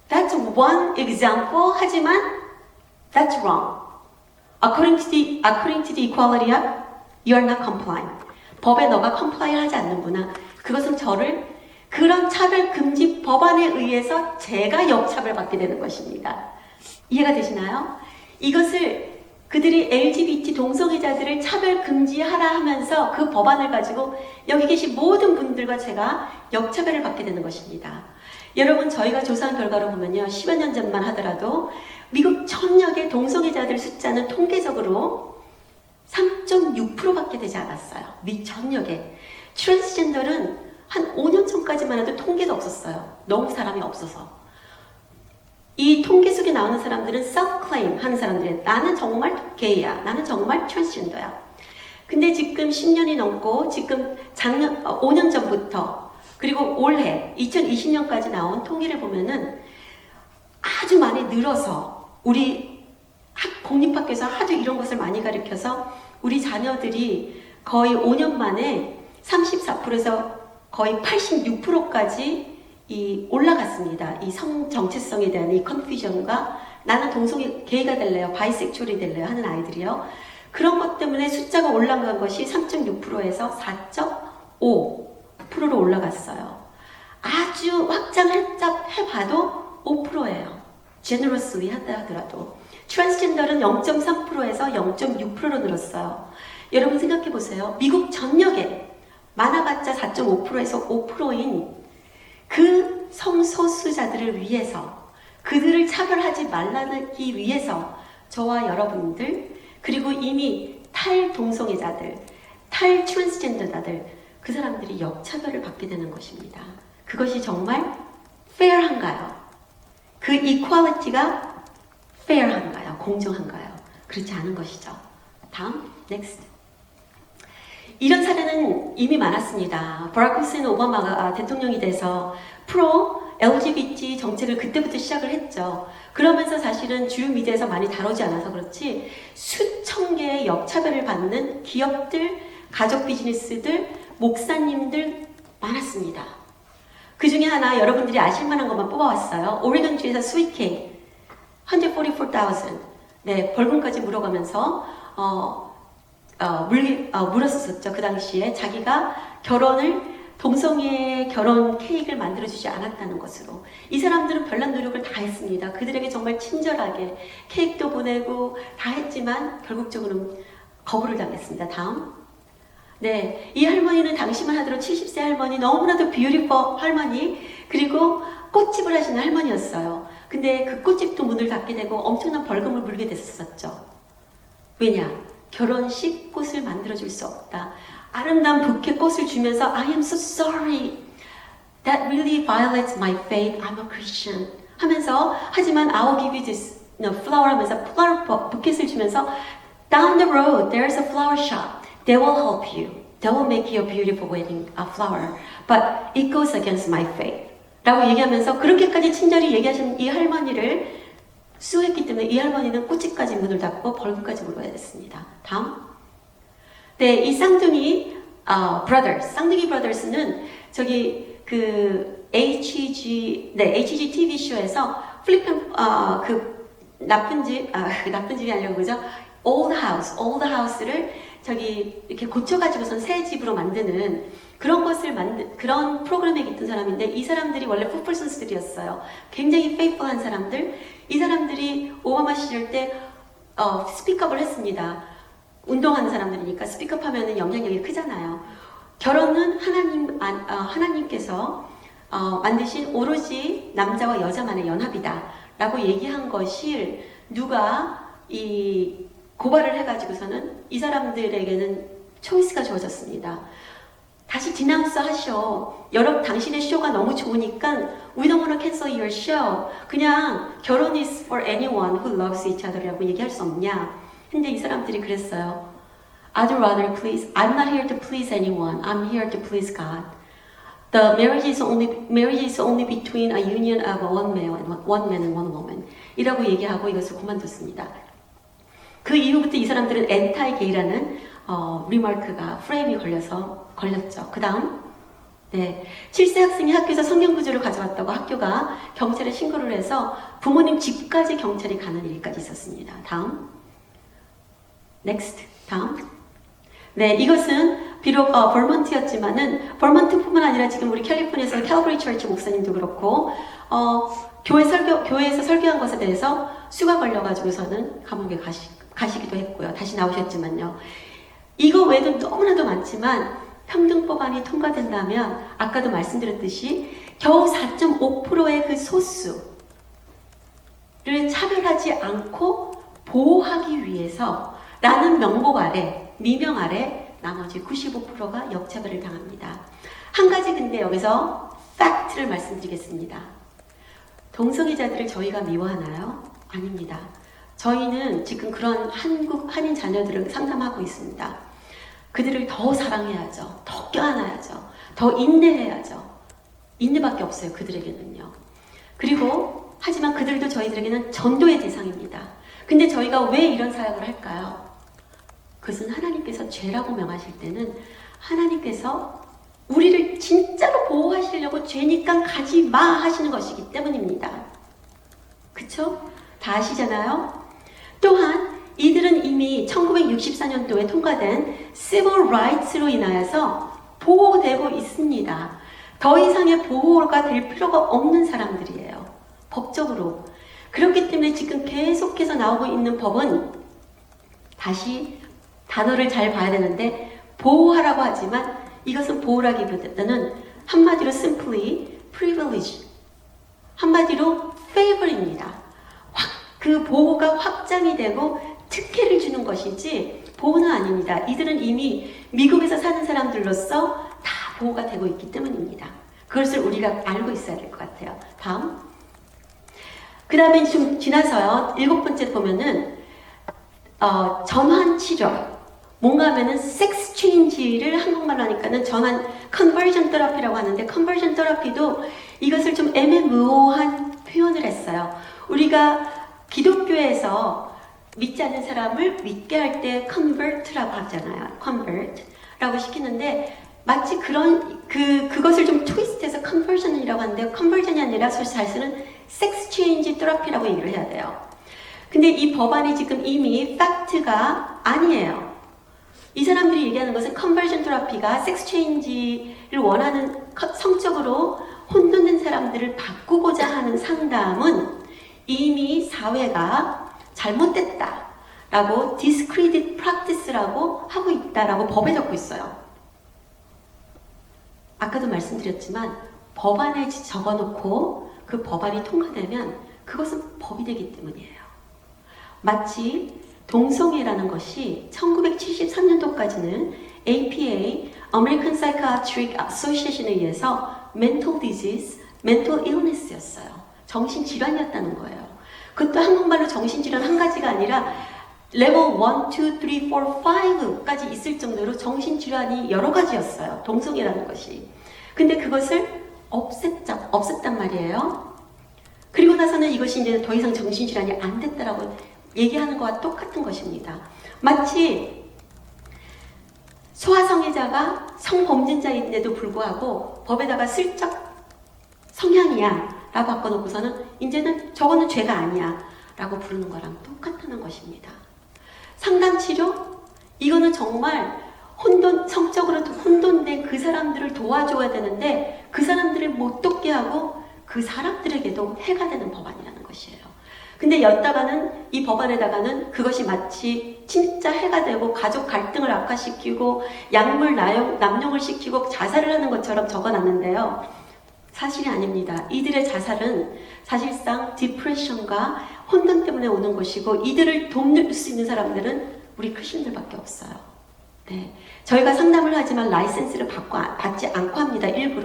that's one example 하지만 that's wrong. According to the Equality Act, you are not compliant. 법에 너가 comply 하지 않는구나. 그것은 저를 그런 차별 금지 법안에 의해서 제가 역차별받게 되는 것입니다. 이해가 되시나요? 이것을 그들이 LGBT 동성애자들을 차별 금지하라 하면서 그 법안을 가지고 여기 계신 모든 분들과 제가 역차별을 받게 되는 것입니다. 여러분, 저희가 조사한 결과로 보면요, 10여 년 전만 하더라도 미국 전역의 동성애자들 숫자는 통계적으로 3.6%밖에 되지 않았어요. 미 전역에. 트랜스젠더는 한 5년 전까지만 해도 통계도 없었어요. 너무 사람이 없어서. 이 통계 속에 나오는 사람들은 self-claim 하는 사람들이에요. 나는 정말 게이야. 나는 정말 트랜스젠더야. 근데 지금 10년이 넘고 지금 5년 전부터 그리고 올해 2020년까지 나온 통계를 보면은 아주 많이 늘어서 우리 공립학교에서 하도 이런 것을 많이 가르쳐서 우리 자녀들이 거의 5년 만에 34%에서 거의 86%까지 올라갔습니다. 이 성 정체성에 대한 이 컨퓨전과 나는 동성애 게이가 될래요, 바이섹슈얼이 될래요 하는 아이들이요. 그런 것 때문에 숫자가 올라간 것이 3.6%에서 4.5%로 올라갔어요. 아주 확장해봐도 5%예요. generously 하더라도. 트랜스젠더는 0.3%에서 0.6%로 늘었어요. 여러분 생각해 보세요. 미국 전역에 많아봤자 4.5%에서 5%인 그 성소수자들을 위해서, 그들을 차별하지 말라기 위해서 저와 여러분들, 그리고 이미 탈동성애자들, 탈트랜스젠더자들, 그 사람들이 역차별을 받게 되는 것입니다. 그것이 정말 fair한가요? 그 equality가 fair한가요? 공정한가요? 그렇지 않은 것이죠. 다음, next. 이런 사례는 이미 많았습니다. 버락 후세인 오바마가 대통령이 돼서 프로 LGBT 정책을 그때부터 시작을 했죠. 그러면서 사실은 주요 미디어에서 많이 다루지 않아서 그렇지 수천 개의 역차별을 받는 기업들, 가족 비즈니스들, 목사님들 많았습니다. 그 중에 하나 여러분들이 아실 만한 것만 뽑아왔어요. 오레곤주에서 스윗케이 144,000 네, 벌금까지 물어가면서 물었었죠. 그 당시에 자기가 동성애 결혼 케이크를 만들어주지 않았다는 것으로. 이 사람들은 별난 노력을 다 했습니다. 그들에게 정말 친절하게 케이크도 보내고 다 했지만 결국적으로는 거부를 당했습니다. 다음. 네, 이 할머니는 당시만 하더라도 70세 할머니, 너무나도 뷰티풀 할머니, 그리고 꽃집을 하시는 할머니였어요. 근데 그 꽃집도 문을 닫게 되고 엄청난 벌금을 물게 됐었죠. 왜냐? 결혼식 꽃을 만들어줄 수 없다. 아름다운 부케 꽃을 주면서 I am so sorry. That really violates my faith. I'm a Christian. 하면서 하지만 I'll give you this flower 하면서 flower 부켓을 주면서 Down the road, there's a flower shop. They will help you. They will make you a beautiful wedding flower. But it goes against my faith. 라고 얘기하면서 그렇게까지 친절히 얘기하신 이 할머니를 수했기 때문에 이 할머니는 꽃집까지 문을 닫고 벌금까지 물어야 됐습니다. 다음. 네, 이 쌍둥이 쌍둥이 브라더스는 저기 그 HG TV 쇼에서 플리펜 그 나쁜 집이 아니고 그죠? Old House를 저기 이렇게 고쳐가지고선 새 집으로 만드는 그런 프로그램에 있던 사람인데 이 사람들이 원래 풋볼 선수들이었어요. 굉장히 faithful한 사람들. 이 사람들이 오바마 시절 때 스피크업을 했습니다. 운동하는 사람들이니까 스피크업하면은 영향력이 크잖아요. 결혼은 하나님께서 만드신 오로지 남자와 여자만의 연합이다라고 얘기한 것을 누가 이 고발을 해가지고서는 이 사람들에게는 초이스가 주어졌습니다. 다시 디나운스 하셔. 여러분 당신의 쇼가 너무 좋으니까 We don't want to cancel your show. 그냥 결혼 is for anyone who loves each other라고 얘기할 수 없냐. 근데 이 사람들이 그랬어요. I'd rather please. I'm not here to please anyone. I'm here to please God. The marriage is only between a union of one man and one woman. 이라고 얘기하고 이것을 그만뒀습니다. 그 이후부터 이 사람들은 엔타이 게이라는 리마크가 프레임이 걸렸죠. 그 다음, 네, 7세 학생이 학교에서 성경 구절을 가져왔다고 학교가 경찰에 신고를 해서 부모님 집까지 경찰이 가는 일까지 있었습니다. 다음, next, 다음. 네, 이것은 비록 버먼트였지만은 버먼트뿐만 아니라 지금 우리 캘리포니아에서 캘버리 처치 목사님도 그렇고 교회에서 설교한 것에 대해서 수가 걸려가지고서는 감옥에 가시기도 했고요. 다시 나오셨지만요. 이거 외에도 너무나도 많지만 평등법안이 통과된다면 아까도 말씀드렸듯이 겨우 4.5%의 그 소수를 차별하지 않고 보호하기 위해서 라는 미명 아래 나머지 95%가 역차별을 당합니다. 한 가지 근데 여기서 팩트를 말씀드리겠습니다. 동성애자들을 저희가 미워하나요? 아닙니다. 저희는 지금 그런 한인 자녀들을 상담하고 있습니다. 그들을 더 사랑해야죠. 더 껴안아야죠. 더 인내해야죠. 인내밖에 없어요. 그들에게는요. 그리고 하지만 그들도 저희들에게는 전도의 대상입니다. 근데 저희가 왜 이런 사역을 할까요? 그것은 하나님께서 죄라고 명하실 때는 하나님께서 우리를 진짜로 보호하시려고 죄니까 가지 마 하시는 것이기 때문입니다. 그쵸? 다 아시잖아요? 또한 이들은 이미 1964년도에 통과된 Civil Rights로 인하여서 보호되고 있습니다. 더 이상의 보호가 될 필요가 없는 사람들이에요. 법적으로. 그렇기 때문에 지금 계속해서 나오고 있는 법은 다시 단어를 잘 봐야 되는데 보호하라고 하지만 이것은 보호라기보다는 한마디로 simply privilege, 한마디로 favor입니다. 그 보호가 확장이 되고 특혜를 주는 것이지 보호는 아닙니다. 이들은 이미 미국에서 사는 사람들로서 다 보호가 되고 있기 때문입니다. 그것을 우리가 알고 있어야 될 것 같아요. 다음. 그 다음에 좀 지나서요. 7번째 보면은 전환 치료. 뭔가 하면은 섹스 체인지를 한국말로 하니까는 전환 컨버전 테라피라고 하는데 컨버전 테라피도 이것을 좀 애매모호한 표현을 했어요. 우리가 기독교에서 믿지 않는 사람을 믿게 할 때 convert라고 하잖아요. convert라고 시키는데 마치 그것을 좀 트위스트해서 conversion이라고 하는데 conversion이 아니라 잘 쓰는 섹스 체인지 테라피라고 얘기를 해야 돼요. 근데 이 법안이 지금 이미 팩트가 아니에요. 이 사람들이 얘기하는 것은 컨버전 테라피가 섹스 체인지를 원하는 성적으로 혼돈된 사람들을 바꾸고자 하는 상담은 이미 사회가 잘못됐다라고 discredit practice라고 하고 있다라고 법에 적고 있어요. 아까도 말씀드렸지만 법안에 적어놓고 그 법안이 통과되면 그것은 법이 되기 때문이에요. 마치 동성애라는 것이 1973년도까지는 APA, American Psychiatric Association에 의해서 mental disease, mental illness였어요. 정신질환이었다는 거예요. 그것도 한국말로 정신질환 한 가지가 아니라 레벨 1, 2, 3, 4, 5까지 있을 정도로 정신질환이 여러 가지였어요. 동성애라는 것이. 근데 그것을 없앴단 말이에요. 그리고 나서는 이것이 이제 더 이상 정신질환이 안 됐다라고 얘기하는 것과 똑같은 것입니다. 마치 소아성애자가 성범죄자인데도 불구하고 법에다가 슬쩍 성향이야 라고 바꿔놓고서는 이제는 저거는 죄가 아니야 라고 부르는 거랑 똑같다는 것입니다. 상담치료? 이거는 정말 성적으로 혼돈된 그 사람들을 도와줘야 되는데 그 사람들을 못 돕게 하고 그 사람들에게도 해가 되는 법안이라는 것이에요. 근데 였다가는 이 법안에다가는 그것이 마치 진짜 해가 되고 가족 갈등을 악화시키고 약물 남용을 시키고 자살을 하는 것처럼 적어놨는데요. 사실이 아닙니다. 이들의 자살은 사실상 디프레션과 혼돈 때문에 오는 것이고 이들을 돕을 수 있는 사람들은 우리 크리스천들밖에 없어요. 네, 저희가 상담을 하지만 라이센스를 받지 않고 합니다. 일부러.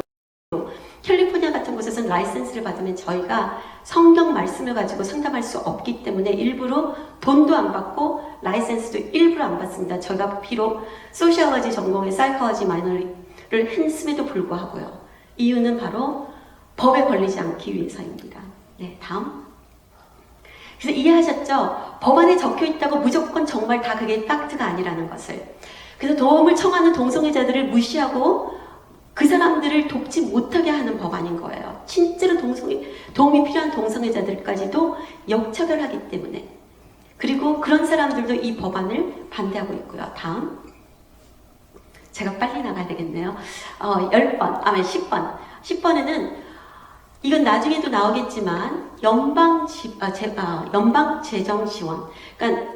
캘리포니아 같은 곳에서는 라이센스를 받으면 저희가 성경 말씀을 가지고 상담할 수 없기 때문에 일부러 돈도 안 받고 라이센스도 일부러 안 받습니다. 저희가 비록 소시올로지 전공의 사이코로지 마이너를 했음에도 불구하고요. 이유는 바로 법에 걸리지 않기 위해서입니다. 네, 다음. 그래서 이해하셨죠? 법안에 적혀 있다고 무조건 정말 다 그게 팩트가 아니라는 것을. 그래서 도움을 청하는 동성애자들을 무시하고 그 사람들을 돕지 못하게 하는 법안인 거예요. 실제로 도움이 필요한 동성애자들까지도 역차별하기 때문에. 그리고 그런 사람들도 이 법안을 반대하고 있고요. 다음. 제가 빨리 나가야 되겠네요. 10번. 10번에는 이건 나중에도 나오겠지만 연방 재정 지원. 그러니까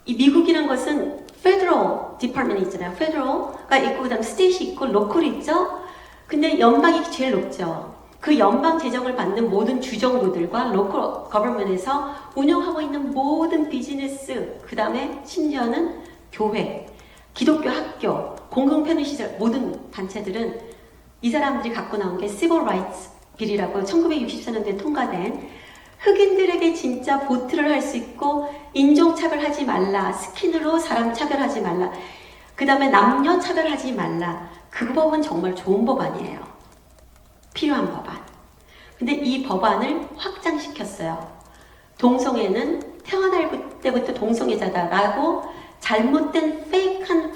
이 미국이라는 것은 Federal Department 있잖아요. Federal가 있고 그다음 State이 있고 Local이 있죠. 근데 연방이 제일 높죠. 그 연방 재정을 받는 모든 주정부들과 Local Government에서 운영하고 있는 모든 비즈니스, 그 다음에 심지어는 교회, 기독교 학교, 공공편의시설 모든 단체들은 이 사람들이 갖고 나온 게 Civil Rights Bill이라고 1964년도에 통과된 흑인들에게 진짜 보트를 할 수 있고 인종차별하지 말라, 스킨으로 사람 차별하지 말라, 그 다음에 남녀 차별하지 말라. 그 법은 정말 좋은 법안이에요. 필요한 법안. 근데 이 법안을 확장시켰어요. 동성애는 태어날 때부터 동성애자다라고 잘못된 페이크한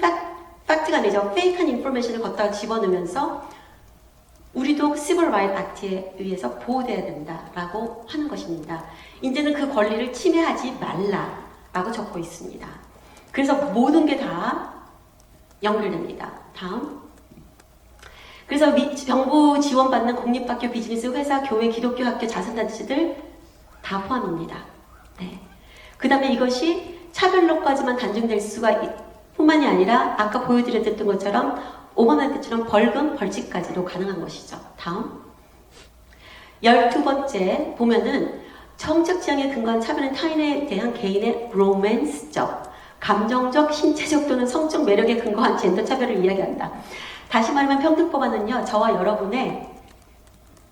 팩트가 아니죠. 페이크한 인포메이션을 걷다가 집어넣으면서 우리도 시블 라이트 액트에 의해서 보호돼야 된다라고 하는 것입니다. 이제는 그 권리를 침해하지 말라라고 적고 있습니다. 그래서 모든 게 다 연결됩니다. 다음. 그래서 정부 지원받는 공립학교, 비즈니스, 회사, 교회, 기독교 학교, 자선단체들 다 포함입니다. 네. 그 다음에 이것이 차별로까지만 단정될 수가 뿐만이 아니라 아까 보여드렸던 것처럼 오바마 때처럼 벌금까지도 가능한 것이죠. 다음. 12번째 보면은 정책 지향에 근거한 차별은 타인에 대한 개인의 로맨스적, 감정적, 신체적 또는 성적 매력에 근거한 젠더 차별을 이야기한다. 다시 말하면 평등법안은요, 저와 여러분의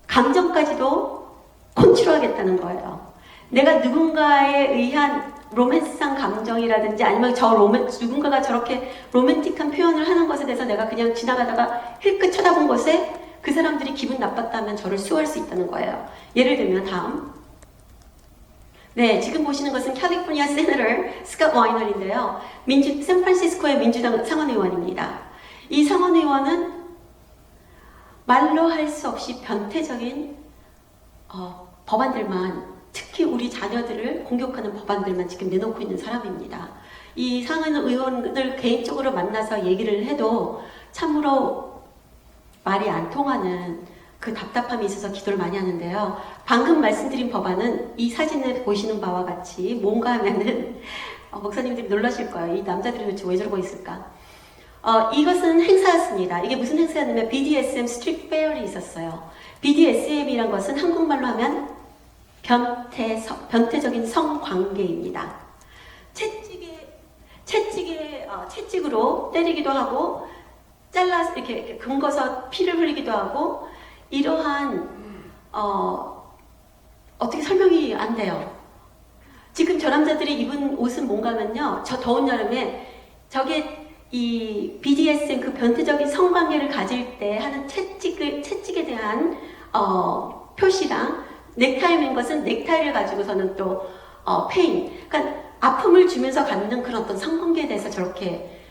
감정까지도 컨트롤하겠다는 거예요. 내가 누군가에 의한 로맨스한 감정이라든지 아니면 누군가가 저렇게 로맨틱한 표현을 하는 것에 대해서 내가 그냥 지나가다가 힐끗 쳐다본 것에 그 사람들이 기분 나빴다면 저를 수호할 수 있다는 거예요. 예를 들면 다음. 네, 지금 보시는 것은 캘리포니아 세너터 스캇 와이너인데요. 샌프란시스코의 민주당 상원의원입니다. 이 상원의원은 말로 할 수 없이 변태적인 법안들만, 특히 우리 자녀들을 공격하는 법안들만 지금 내놓고 있는 사람입니다. 이 상원의원들 개인적으로 만나서 얘기를 해도 참으로 말이 안 통하는 그 답답함이 있어서 기도를 많이 하는데요. 방금 말씀드린 법안은 이 사진에 보시는 바와 같이 뭔가 하면은 목사님들이 놀라실 거예요. 이 남자들이 도대체 왜 저러고 있을까? 이것은 행사였습니다. 이게 무슨 행사였냐면 BDSM 스트릿 페어이 있었어요. BDSM이란 것은 한국말로 하면 변태적인 성관계입니다. 채찍으로 때리기도 하고 잘라서 이렇게 긁어서 피를 흘리기도 하고 이러한 어떻게 설명이 안 돼요. 지금 저 남자들이 입은 옷은 뭔가면요. 저 더운 여름에 저게 이 BDSM 그 변태적인 성관계를 가질 때 하는 채찍에 대한 표시랑 넥타이 맨 것은 넥타이를 가지고서는 또 페인, 그러니까 아픔을 주면서 갖는 그런 어떤 성관계에 대해서 저렇게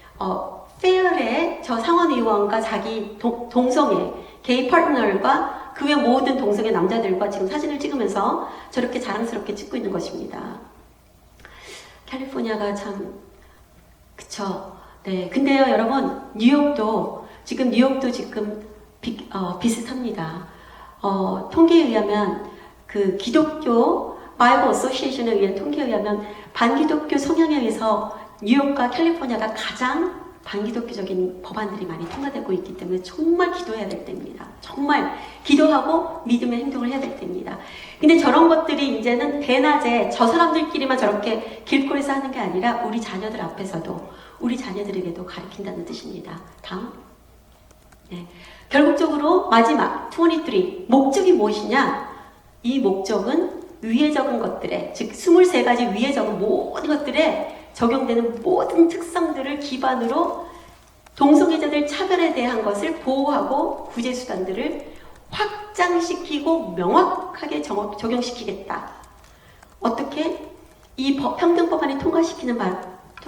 페어에 저 상원 의원과 자기 동성애 게이 파트너과 그 외 모든 동성애 남자들과 지금 사진을 찍으면서 저렇게 자랑스럽게 찍고 있는 것입니다. 캘리포니아가 참 그쵸. 네, 근데요 여러분 뉴욕도 지금 비슷합니다. 통계에 의하면 그 기독교 바이블 어소시에이션에 의한 통계에 의하면 반기독교 성향에 의해서 뉴욕과 캘리포니아가 가장 반기독교적인 법안들이 많이 통과되고 있기 때문에 정말 기도해야 될 때입니다. 정말 기도하고 믿음의 행동을 해야 될 때입니다. 근데 저런 것들이 이제는 대낮에 저 사람들끼리만 저렇게 길거리에서 하는 게 아니라 우리 자녀들 앞에서도 우리 자녀들에게도 가르친다는 뜻입니다. 다음. 네. 결국적으로 마지막 23 목적이 무엇이냐? 이 목적은 위에 적은 것들에 즉 23가지 위에 적은 모든 것들에 적용되는 모든 특성들을 기반으로 동성애자들 차별에 대한 것을 보호하고 구제수단들을 확장시키고 명확하게 적용시키겠다. 어떻게? 이 평등법안이 통과시키는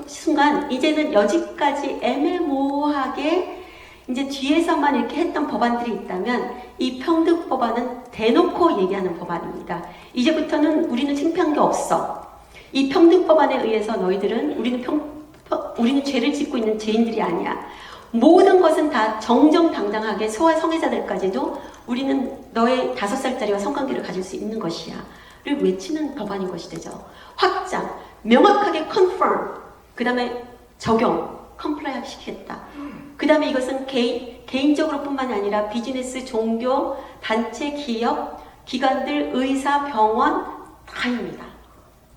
순간 이제는 여지까지 애매모호하게 이제 뒤에서만 이렇게 했던 법안들이 있다면 이 평등법안은 대놓고 얘기하는 법안입니다. 이제부터는 우리는 창피한 게 없어. 이 평등법안에 의해서 너희들은 우리는 죄를 짓고 있는 죄인들이 아니야. 모든 것은 다 정정당당하게 소아 성애자들까지도 우리는 너의 5살짜리와 성관계를 가질 수 있는 것이야. 를 외치는 법안인 것이 되죠. 확장, 명확하게 confirm, 그 다음에 적용, comply 시키겠다. 그 다음에 이것은 개인적으로 뿐만이 아니라 비즈니스, 종교, 단체, 기업, 기관들, 의사, 병원 다입니다.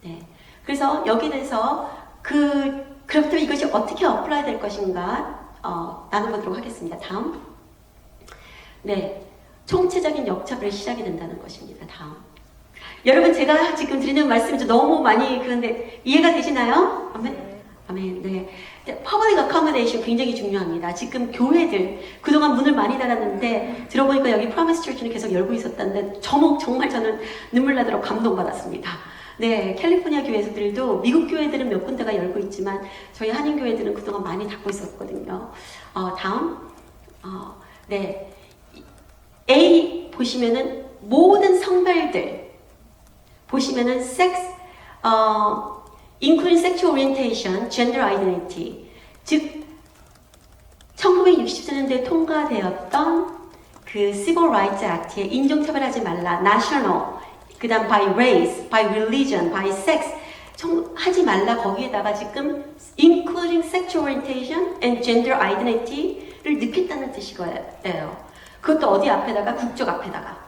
네. 그래서 여기에 대해서 그렇다면 이것이 어떻게 어플라이 될 것인가 나눠보도록 하겠습니다. 다음. 네. 총체적인 역차별이 시작이 된다는 것입니다. 다음. 여러분 제가 지금 드리는 말씀이 너무 많이 그런데 이해가 되시나요? 아멘. 아멘. 네. 퍼블릭 어커머데이션 굉장히 중요합니다. 지금 교회들 그동안 문을 많이 닫았는데 들어보니까 여기 프로미스 처치는 계속 열고 있었다는데 정말 저는 눈물 나도록 감동받았습니다. 네, 캘리포니아 교회들도 미국 교회들은 몇 군데가 열고 있지만 저희 한인 교회들은 그동안 많이 닫고 있었거든요. 다음. 네. A 보시면은 모든 성별들 보시면은 섹스 including sexual orientation, gender identity. 즉 1960년대에 통과되었던 그 Civil Rights Act의 인종차별하지 말라, national, 그 다음 by race, by religion, by sex 하지 말라 거기에다가 지금 including sexual orientation and gender identity를 넣겠다는 뜻이거예요. 그것도 어디 앞에다가? 국적 앞에다가.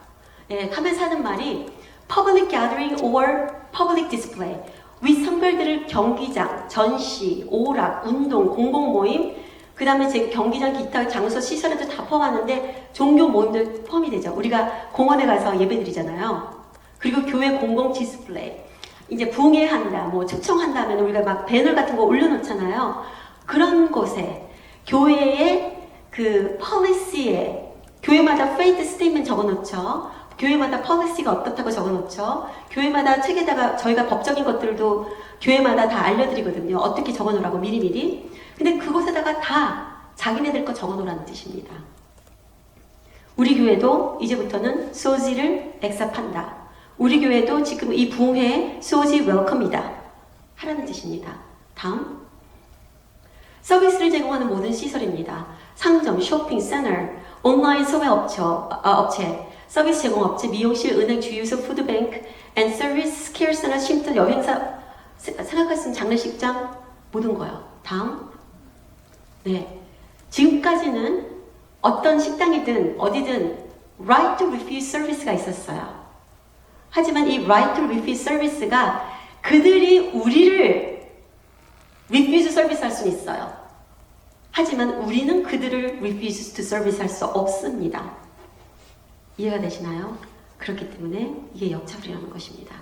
예, 하면서 하는 말이 public gathering or public display. 윗성별들을 경기장, 전시, 오락, 운동, 공공모임, 그 다음에 제 경기장, 기타, 장소, 시설에도 다 포함하는데 종교 모임도 포함이 되죠. 우리가 공원에 가서 예배 드리잖아요. 그리고 교회 공공 디스플레이. 이제 붕해한다, 뭐 초청한다 하면 우리가 막 배너 같은 거 올려놓잖아요. 그런 곳에 교회의 그 폴리시에 교회마다 페이트 스테이트먼트 적어놓죠. 교회마다 폴리시가 어떻다고 적어놓죠. 교회마다 책에다가 저희가 법적인 것들도 교회마다 다 알려드리거든요. 어떻게 적어놓으라고 미리미리. 근데 그곳에다가 다 자기네들 거 적어놓으라는 뜻입니다. 우리 교회도 이제부터는 소지를 액셉한다. 우리 교회도 지금 이 부흥회에 소지 웰컴이다. 하라는 뜻입니다. 다음. 서비스를 제공하는 모든 시설입니다. 상점, 쇼핑, 센터, 온라인 소매 업체, 서비스 제공업체, 미용실, 은행, 주유소, 푸드뱅크, 앤 서비스, 케어센터, 쉼터, 여행사, 생각할 수 있는 장례식장, 모든 거요. 다음. 네. 지금까지는 어떤 식당이든 어디든 right to refuse service가 있었어요. 하지만 이 right to refuse service가 그들이 우리를 refuse service 할 수는 있어요. 하지만 우리는 그들을 refuse to service 할 수 없습니다. 이해가 되시나요? 그렇기 때문에 이게 역차별이라는 것입니다.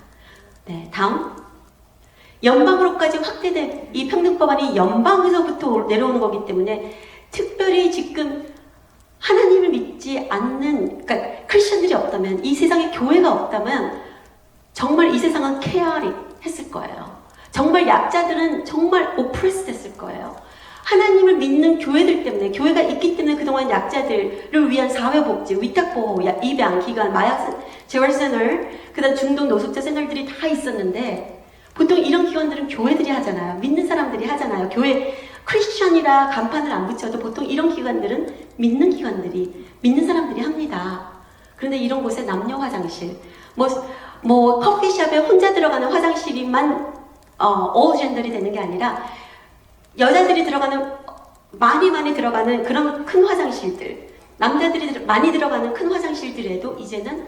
네, 다음. 연방으로까지 확대된 이 평등법안이 연방에서부터 내려오는 거기 때문에 특별히 지금 하나님을 믿지 않는, 그러니까 크리스천들이 없다면, 이 세상에 교회가 없다면 정말 이 세상은 케어리 했을 거예요. 정말 약자들은 정말 오프레스 됐을 거예요. 하나님을 믿는 교회들 때문에, 교회가 있기 때문에 그동안 약자들을 위한 사회복지, 위탁보호, 입양, 기관, 마약, 재활센터, 그다음 중독 노숙자 센터들이 다 있었는데 보통 이런 기관들은 교회들이 하잖아요. 믿는 사람들이 하잖아요. 교회 크리스천이라 간판을 안 붙여도 보통 이런 기관들은 믿는 기관들이, 믿는 사람들이 합니다. 그런데 이런 곳에 남녀 화장실, 뭐 커피숍에 혼자 들어가는 화장실이만 all gender이 되는 게 아니라 여자들이 들어가는 많이 들어가는 그런 큰 화장실들, 남자들이 많이 들어가는 큰 화장실들에도 이제는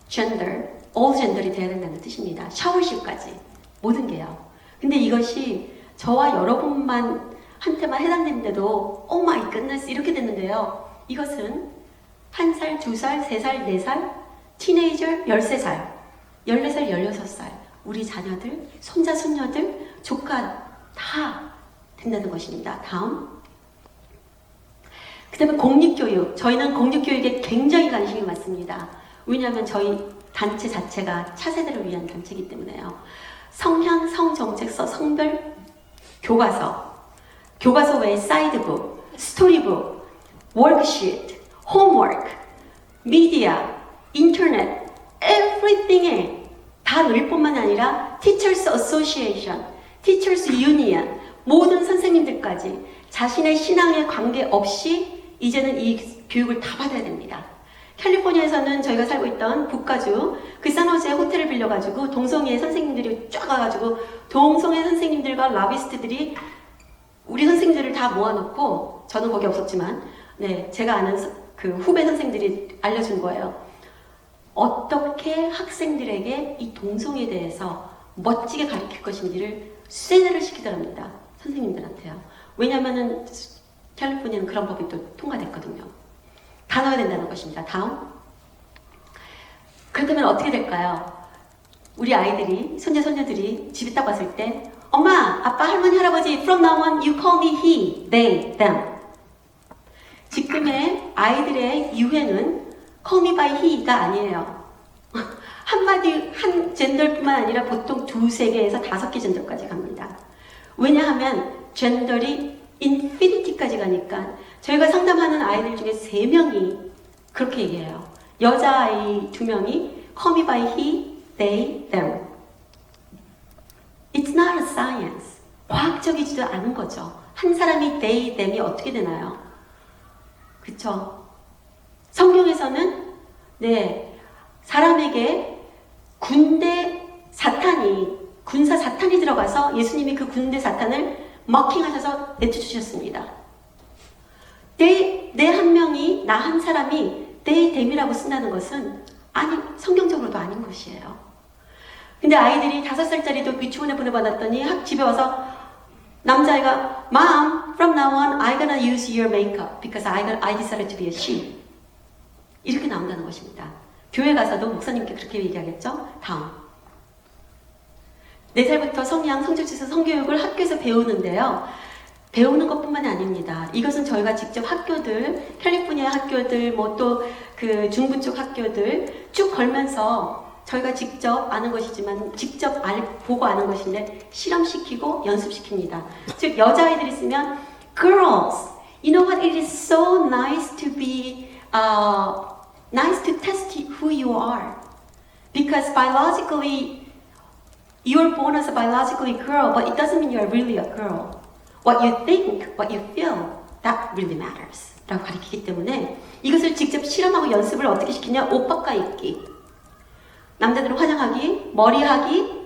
gender, all gender이 돼야 된다는 뜻입니다. 샤워실까지 모든 게요. 근데 이것이 저와 여러분만 한테만 해당되는데도 oh my goodness 이렇게 됐는데요. 이것은 1살, 2살, 3살, 4살, 티네이저 13살, 14살, 16살 우리 자녀들, 손자, 손녀들, 조카 다 된다는 것입니다. 다음. 그 다음에 공립교육. 저희는 공립교육에 굉장히 관심이 많습니다. 왜냐하면 저희 단체 자체가 차세대를 위한 단체이기 때문에요. 성향, 성정책서, 성별 교과서 외에 사이드북, 스토리북, 워크시트, 홈워크, 미디어, 인터넷, everything에 다 넣을 뿐만 아니라 Teachers Association, Teachers Union, 모든 선생님들까지 자신의 신앙에 관계없이 이제는 이 교육을 다 받아야 됩니다. 캘리포니아에서는 저희가 살고 있던 북가주 그 산호제 호텔을 빌려가지고 동성애 선생님들이 쫙 와가지고 동성애 선생님들과 라비스트들이 우리 선생님들을 다 모아놓고 저는 거기 없었지만 네 제가 아는 그 후배 선생들이 알려준 거예요. 어떻게 학생들에게 이 동성애에 대해서 멋지게 가르칠 것인지를 세뇌를 시키더랍니다. 선생님들한테요. 왜냐면은 캘리포니아는 그런 법이 또 통과됐거든요. 다 넣어야 된다는 것입니다. 다음. 그렇다면 어떻게 될까요? 우리 아이들이, 손자, 손녀들이 집에 딱 왔을 때 엄마, 아빠, 할머니, 할아버지 from now on you call me he, they, them. 지금의 아이들의 유행은 call me by he가 아니에요. 한마디, 한 젠더뿐만 아니라 보통 2, 3개에서 5개 젠더까지 갑니다. 왜냐하면 젠더리 인피니티까지 가니까 저희가 상담하는 아이들 중에 3명이 그렇게 얘기해요. 여자아이 2명이 call me by he, they, them. It's not a science. 과학적이지도 않은 거죠. 한 사람이 they, them이 어떻게 되나요? 그쵸? 성경에서는 네 사람에게 군사 사탄이 들어가서 예수님이 그 군대 사탄을 머킹하셔서 내쫓으셨습니다. 내 한 명이, 나 한 사람이 they, them이라고 쓴다는 것은 성경적으로도 아닌 것이에요. 근데 아이들이 5살짜리도 유치원에 보내받았더니 집에 와서 남자아이가 Mom, from now on I'm gonna use your makeup because I decided to be a she. 이렇게 나온다는 것입니다. 교회 가서도 목사님께 그렇게 얘기하겠죠? 다음. 4살부터 성양, 성적지수, 성교육을 학교에서 배우는데요. 배우는 것뿐만이 아닙니다. 이것은 저희가 직접 학교들, 캘리포니아 학교들, 뭐 또 그 중부 쪽 학교들 쭉 걸면서 저희가 직접 아는 것이지만 직접 보고 아는 것인데 실험시키고 연습시킵니다. 즉 여자아이들이 있으면 Girls, you know what? It is so nice to be nice to test who you are because biologically you're born as a biologically girl, but it doesn't mean you're really a girl. What you think, what you feel, that really matters. 라고 가르치기 때문에 이것을 직접 실험하고 연습을 어떻게 시키냐? 옷 바꿔 입기, 남자들은 화장하기, 머리하기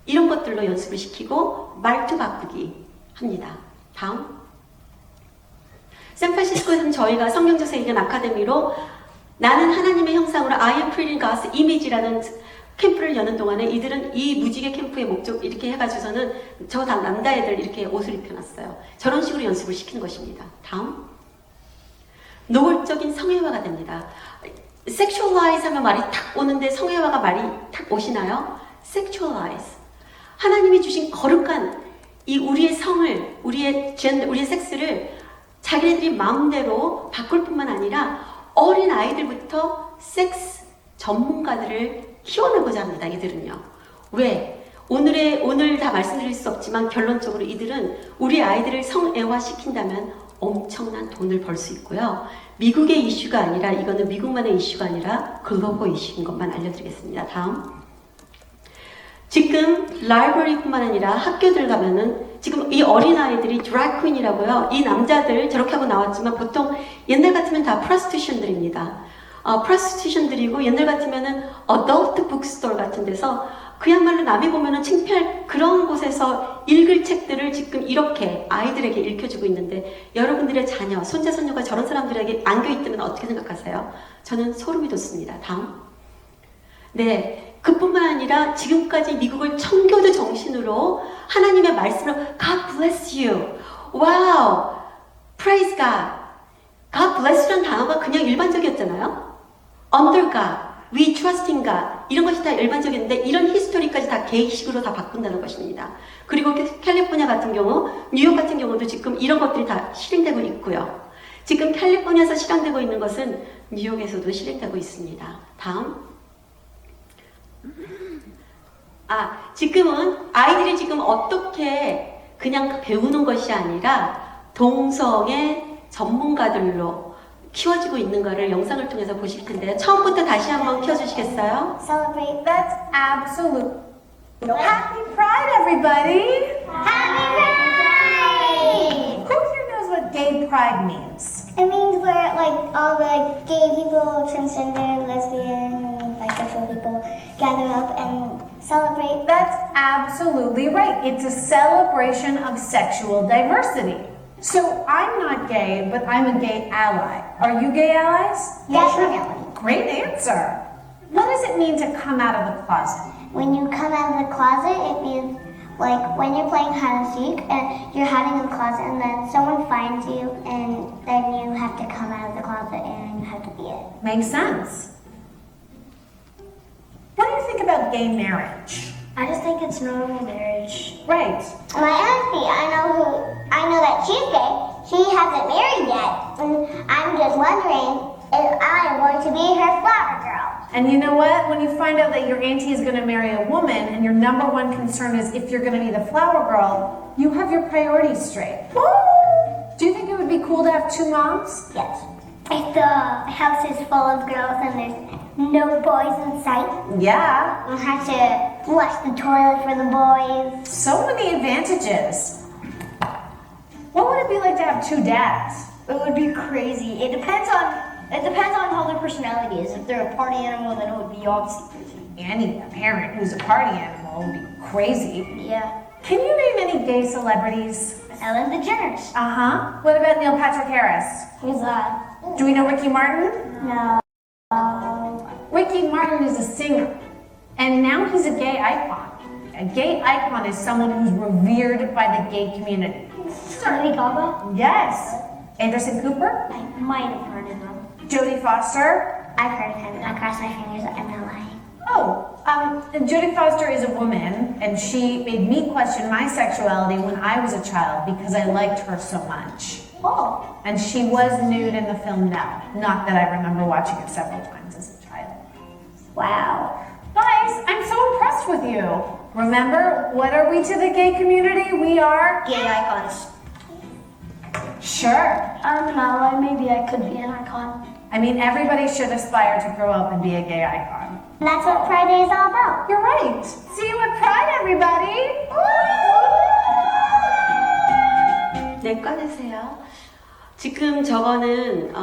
이런 것들로 연습을 시키고 말투 바꾸기 합니다. 다음. 샌프란시스코에서는 저희가 성경적 의견 아카데미로 나는 하나님의 형상으로 I am creating God's image라는 캠프를 여는 동안에 이들은 이 무지개 캠프의 목적 이렇게 해가지고서는 저 다 남자애들 이렇게 옷을 입혀놨어요. 저런 식으로 연습을 시키는 것입니다. 다음. 노골적인 성애화가 됩니다. sexualize 하면 말이 탁 오는데 성애화가 말이 탁 오시나요? sexualize. 하나님이 주신 거룩한 이 우리의 성을, 우리의 젠더, 우리의 섹스를 자기네들이 마음대로 바꿀 뿐만 아니라 어린 아이들부터 섹스 전문가들을 키워내고자 합니다. 이들은요. 왜? 오늘 다 말씀드릴 수 없지만 결론적으로 이들은 우리 아이들을 성애화 시킨다면 엄청난 돈을 벌 수 있고요. 미국의 이슈가 아니라 이거는 미국만의 이슈가 아니라 글로벌 이슈인 것만 알려드리겠습니다. 다음. 지금 라이브러리뿐만 아니라 학교들 가면은 지금 이 어린아이들이 드래그퀸이라고요. 이 남자들 저렇게 하고 나왔지만 보통 옛날 같으면 다 프로스티튜션들입니다. 프로스티튜션들이고 옛날 같으면은 어덜트 북스토어 같은 데서 그야말로 남이 보면은 창피할 그런 곳에서 읽을 책들을 지금 이렇게 아이들에게 읽혀주고 있는데 여러분들의 자녀, 손자, 손녀가 저런 사람들에게 안겨있다면 어떻게 생각하세요? 저는 소름이 돋습니다. 다음. 네, 그뿐만 아니라 지금까지 미국을 청교도 정신으로 하나님의 말씀으로 God bless you. 와우. Praise God. God bless라는 단어가 그냥 일반적이었잖아요. Under God. We trust in God. 이런 것이 다 일반적인데 이런 히스토리까지 다 계획식으로 다 바꾼다는 것입니다. 그리고 캘리포니아 같은 경우, 뉴욕 같은 경우도 지금 이런 것들이 다 실행되고 있고요. 지금 캘리포니아에서 실행되고 있는 것은 뉴욕에서도 실행되고 있습니다. 다음. 지금은 아이들이 지금 어떻게 그냥 배우는 것이 아니라 동성애 전문가들로 키워지고 있는가를 영상을 통해서 보실 텐데요. 처음부터 다시 한번 켜주시겠어요? Celebrate. That's absolute. Happy Pride, everybody! Happy Pride! Who here knows what gay pride means? It means where like all the gay people, transgender, lesbian, bisexual people gather up and celebrate. That's absolutely right. It's a celebration of sexual diversity. So I'm not gay, but I'm a gay ally. Are you gay allies? Definitely. Great answer. What does it mean to come out of the closet? When you come out of the closet, it means like when you're playing hide and seek and you're hiding in the closet and then someone finds you and then you have to come out of the closet and you have to be it. Makes sense. What do you think about gay marriage? I just think it's normal marriage. Right. My auntie, I know that she's gay. She hasn't married yet. And I'm just wondering if I am going to be her flower girl. And you know what? When you find out that your auntie is going to marry a woman and your number one concern is if you're going to be the flower girl, you have your priorities straight. Do you think it would be cool to have two moms? Yes. If the house is full of girls and there's no boys in sight, Yeah. we'll have to flush the toilet for the boys. So many advantages. What would it be like to have two dads? It would be crazy. It depends on how their personality is. If they're a party animal, then it would be obviously crazy. Annie, a parent who's a party animal, would be crazy. Yeah. Can you name any gay celebrities? Ellen DeGeneres. Uh-huh. What about Neil Patrick Harris? Who's that? Do we know Ricky Martin? No. Ricky Martin is a singer, and now he's a gay icon. A gay icon is someone who's revered by the gay community. Lady Gaga? Yes. Anderson Cooper? I might have heard of him. Jodie Foster? I've heard of him. I cross my fingers that I'm not lying. Jodie Foster is a woman, and she made me question my sexuality when I was a child because I liked her so much. Oh. And she was nude in the film Now. Not that I remember watching it several times as a child. Wow. Guys, I'm so impressed with you. Remember, what are we to the gay community? We are Gay icons. Sure. I don't know. Maybe I could be an icon. I mean, everybody should aspire to grow up and be a gay icon. And that's what Pride Day is all about. You're right. See you at Pride, everybody. 네, 꺼내세요. 지금 저거는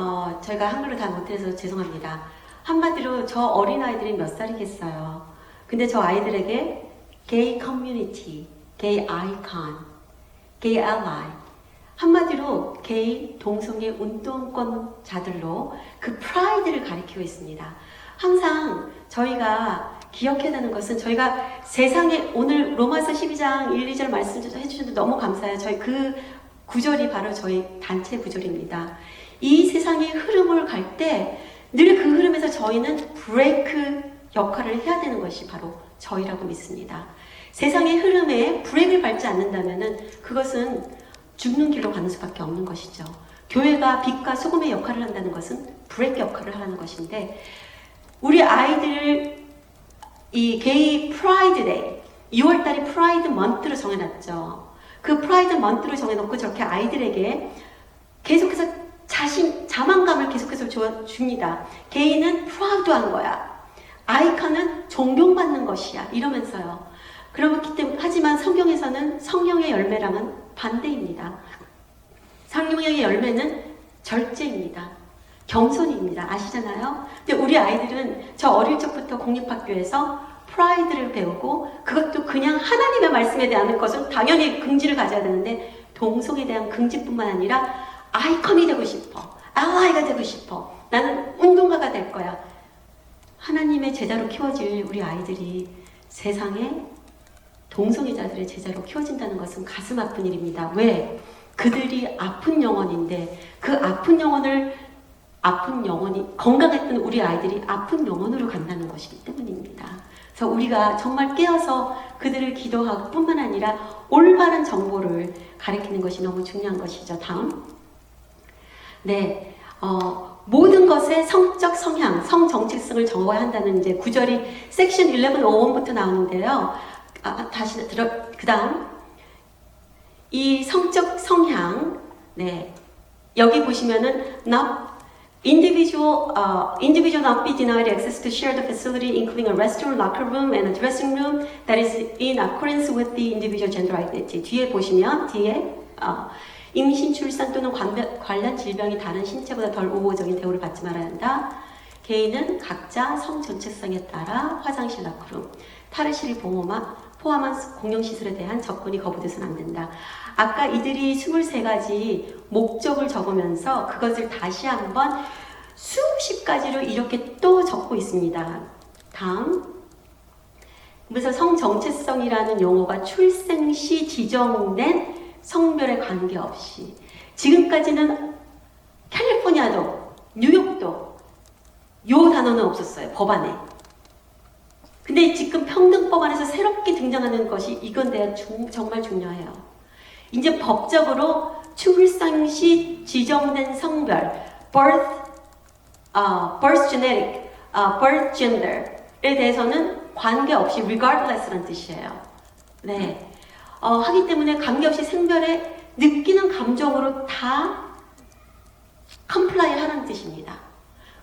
저희가 한글로 다 못해서 죄송합니다. 한마디로 저 어린아이들이 몇 살이겠어요. 근데 저 아이들에게 게이 커뮤니티, 게이 아이콘, 게이 알라이 한마디로 게이, 동성애 운동권자들로 그 프라이드를 가리키고 있습니다. 항상 저희가 기억해야 되는 것은 저희가 세상에 오늘 로마서 12장 1, 2절 말씀 해주셔서 너무 감사해요. 저희 그 구절이 바로 저희 단체 구절입니다. 이 세상의 흐름을 갈 때 늘 그 흐름에서 저희는 브레이크 역할을 해야 되는 것이 바로 저희라고 믿습니다. 세상의 흐름에 브레이크를 밟지 않는다면 그것은 죽는 길로 가는 수밖에 없는 것이죠. 교회가 빛과 소금의 역할을 한다는 것은 브레이크 역할을 하는 것인데 우리 아이들을 이 게이 프라이드 데이 6월달이 프라이드 먼트로 정해놨죠. 그 프라이드 먼트를 정해놓고 저렇게 아이들에게 계속해서 자만감을 계속해서 줍니다. 게이는 프라우드한 거야. 아이카는 존경받는 것이야. 이러면서요. 그렇기 때문에 하지만 성경에서는 성령의 열매랑은 반대입니다. 성령의 열매는 절제입니다. 겸손입니다. 아시잖아요? 근데 우리 아이들은 저 어릴 적부터 공립학교에서 프라이드를 배우고 그것도 그냥 하나님의 말씀에 대한 것은 당연히 긍지를 가져야 되는데 동성에 대한 긍지뿐만 아니라 아이콘이 되고 싶어. 알라이가 되고 싶어. 나는 운동가가 될 거야. 하나님의 제자로 키워질 우리 아이들이 세상에 동성애자들의 제자로 키워진다는 것은 가슴 아픈 일입니다. 왜? 그들이 아픈 영혼인데 그 아픈 영혼이 건강했던 우리 아이들이 아픈 영혼으로 간다는 것이기 때문입니다. 그래서 우리가 정말 깨어서 그들을 기도하고 뿐만 아니라 올바른 정보를 가리키는 것이 너무 중요한 것이죠. 다음. 네, 모든 것의 성적 성향, 성 정체성을 정해야 한다는 이제 구절이 섹션 11:5부터 나오는데요. 그 다음. 이 성적 성향, 네. 여기 보시면은, individual not be denied access to shared facility, including a restroom, locker room, and a dressing room that is in accordance with the individual gender identity. 뒤에 보시면, 임신, 출산 또는 관련 질병이 다른 신체보다 덜 우호적인 대우를 받지 말아야 한다. 개인은 각자 성 정체성에 따라 화장실, 라커룸, 탈의실을 포함한 공용시설에 대한 접근이 거부돼서는 안 된다. 아까 이들이 23가지 목적을 적으면서 그것을 다시 한번 수십 가지로 이렇게 또 적고 있습니다. 다음. 그래서 성정체성이라는 용어가 출생 시 지정된 성별에 관계없이 지금까지는 캘리포니아도 뉴욕도 요 단어는 없었어요. 법안에. 근데 지금 평등법안에서 새롭게 등장하는 것이 이건데 정말 중요해요. 이제 법적으로 출생 시 지정된 성별, birth genetic, birth gender에 대해서는 관계없이 regardless라는 뜻이에요. 네. 하기 때문에 관계없이 생별에 느끼는 감정으로 다 comply 하라는 뜻입니다.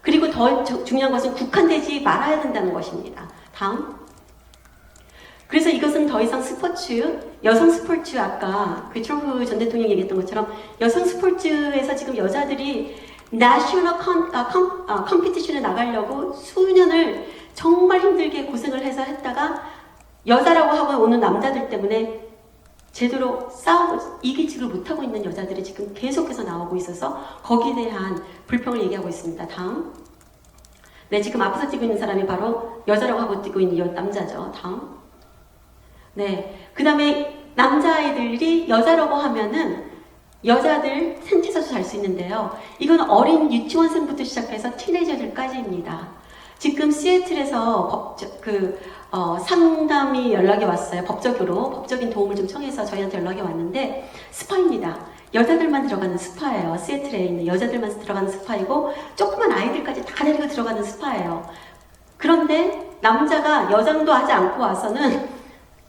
그리고 더 중요한 것은 국한되지 말아야 된다는 것입니다. 다음. 그래서 이것은 더 이상 여성 스포츠, 아까 그 트럼프 전 대통령이 얘기했던 것처럼 여성 스포츠에서 지금 여자들이 내셔널 컴피티션에 나가려고 수년을 정말 힘들게 고생을 해서 했다가 여자라고 하고 오는 남자들 때문에 제대로 싸우고 이기지를 못하고 있는 여자들이 지금 계속해서 나오고 있어서 거기에 대한 불평을 얘기하고 있습니다. 다음. 네, 지금 앞에서 뛰고 있는 사람이 바로 여자라고 하고 뛰고 있는 남자죠. 다음. 네, 그 다음에 남자아이들이 여자라고 하면은 여자들 텐트에서도 잘 수 있는데요. 이건 어린 유치원생부터 시작해서 티네이저들까지입니다. 지금 시애틀에서 상담이 연락이 왔어요. 법적인 도움을 좀 청해서 저희한테 연락이 왔는데 스파입니다. 여자들만 들어가는 스파예요. 시애틀에 있는 여자들만 들어가는 스파이고 조그만 아이들까지 다 데리고 들어가는 스파예요. 그런데 남자가 여장도 하지 않고 와서는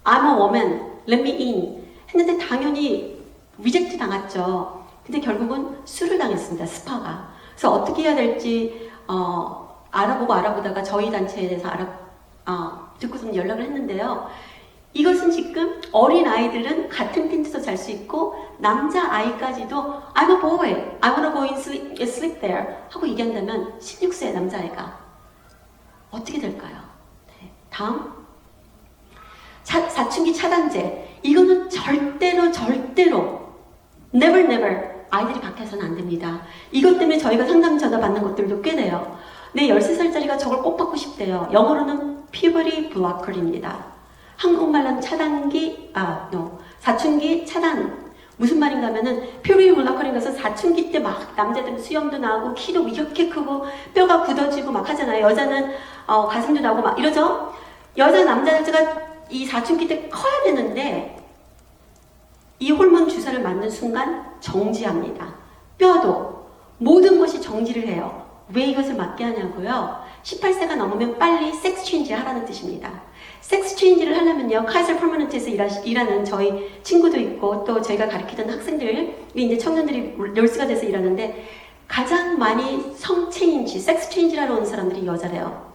I'm a woman, let me in 했는데 당연히 리젝트 당했죠. 근데 결국은 수를 당했습니다. 스파가. 그래서 어떻게 해야 될지 알아보다가 저희 단체에 대해서 듣고서는 연락을 했는데요. 이것은 지금 어린 아이들은 같은 텐트에서 잘 수 있고 남자 아이까지도 I'm a boy, I wanna go and sleep there 하고 얘기한다면 16세 남자아이가 어떻게 될까요? 네. 다음. 사춘기 차단제. 이거는 절대로 never never 아이들이 밖에서는 안 됩니다. 이것 때문에 저희가 상담 전화 받는 것들도 꽤 돼요. 내 13살짜리가 저걸 꼭 받고 싶대요. 영어로는 puberty blocker입니다. 한국말로는 사춘기 차단. 무슨 말인가 하면은 puberty blocker인 것은 사춘기 때 막 남자들은 수염도 나고 키도 이렇게 크고 뼈가 굳어지고 막 하잖아요. 여자는 가슴도 나고 막 이러죠. 남자가 이 사춘기 때 커야 되는데 이 호르몬 주사를 맞는 순간 정지합니다. 뼈도 모든 것이 정지를 해요. 왜 이것을 맞게 하냐고요? 18세가 넘으면 빨리 섹스 체인지 하라는 뜻입니다. 섹스 체인지를 하려면요, 카이ser 퍼머넌트에서 일하는 저희 친구도 있고 또 저희가 가르치던 학생들이 이제 청년들이 널스가 돼서 일하는데 가장 많이 성 체인지, 섹스 체인지를 하러 온 사람들이 여자래요.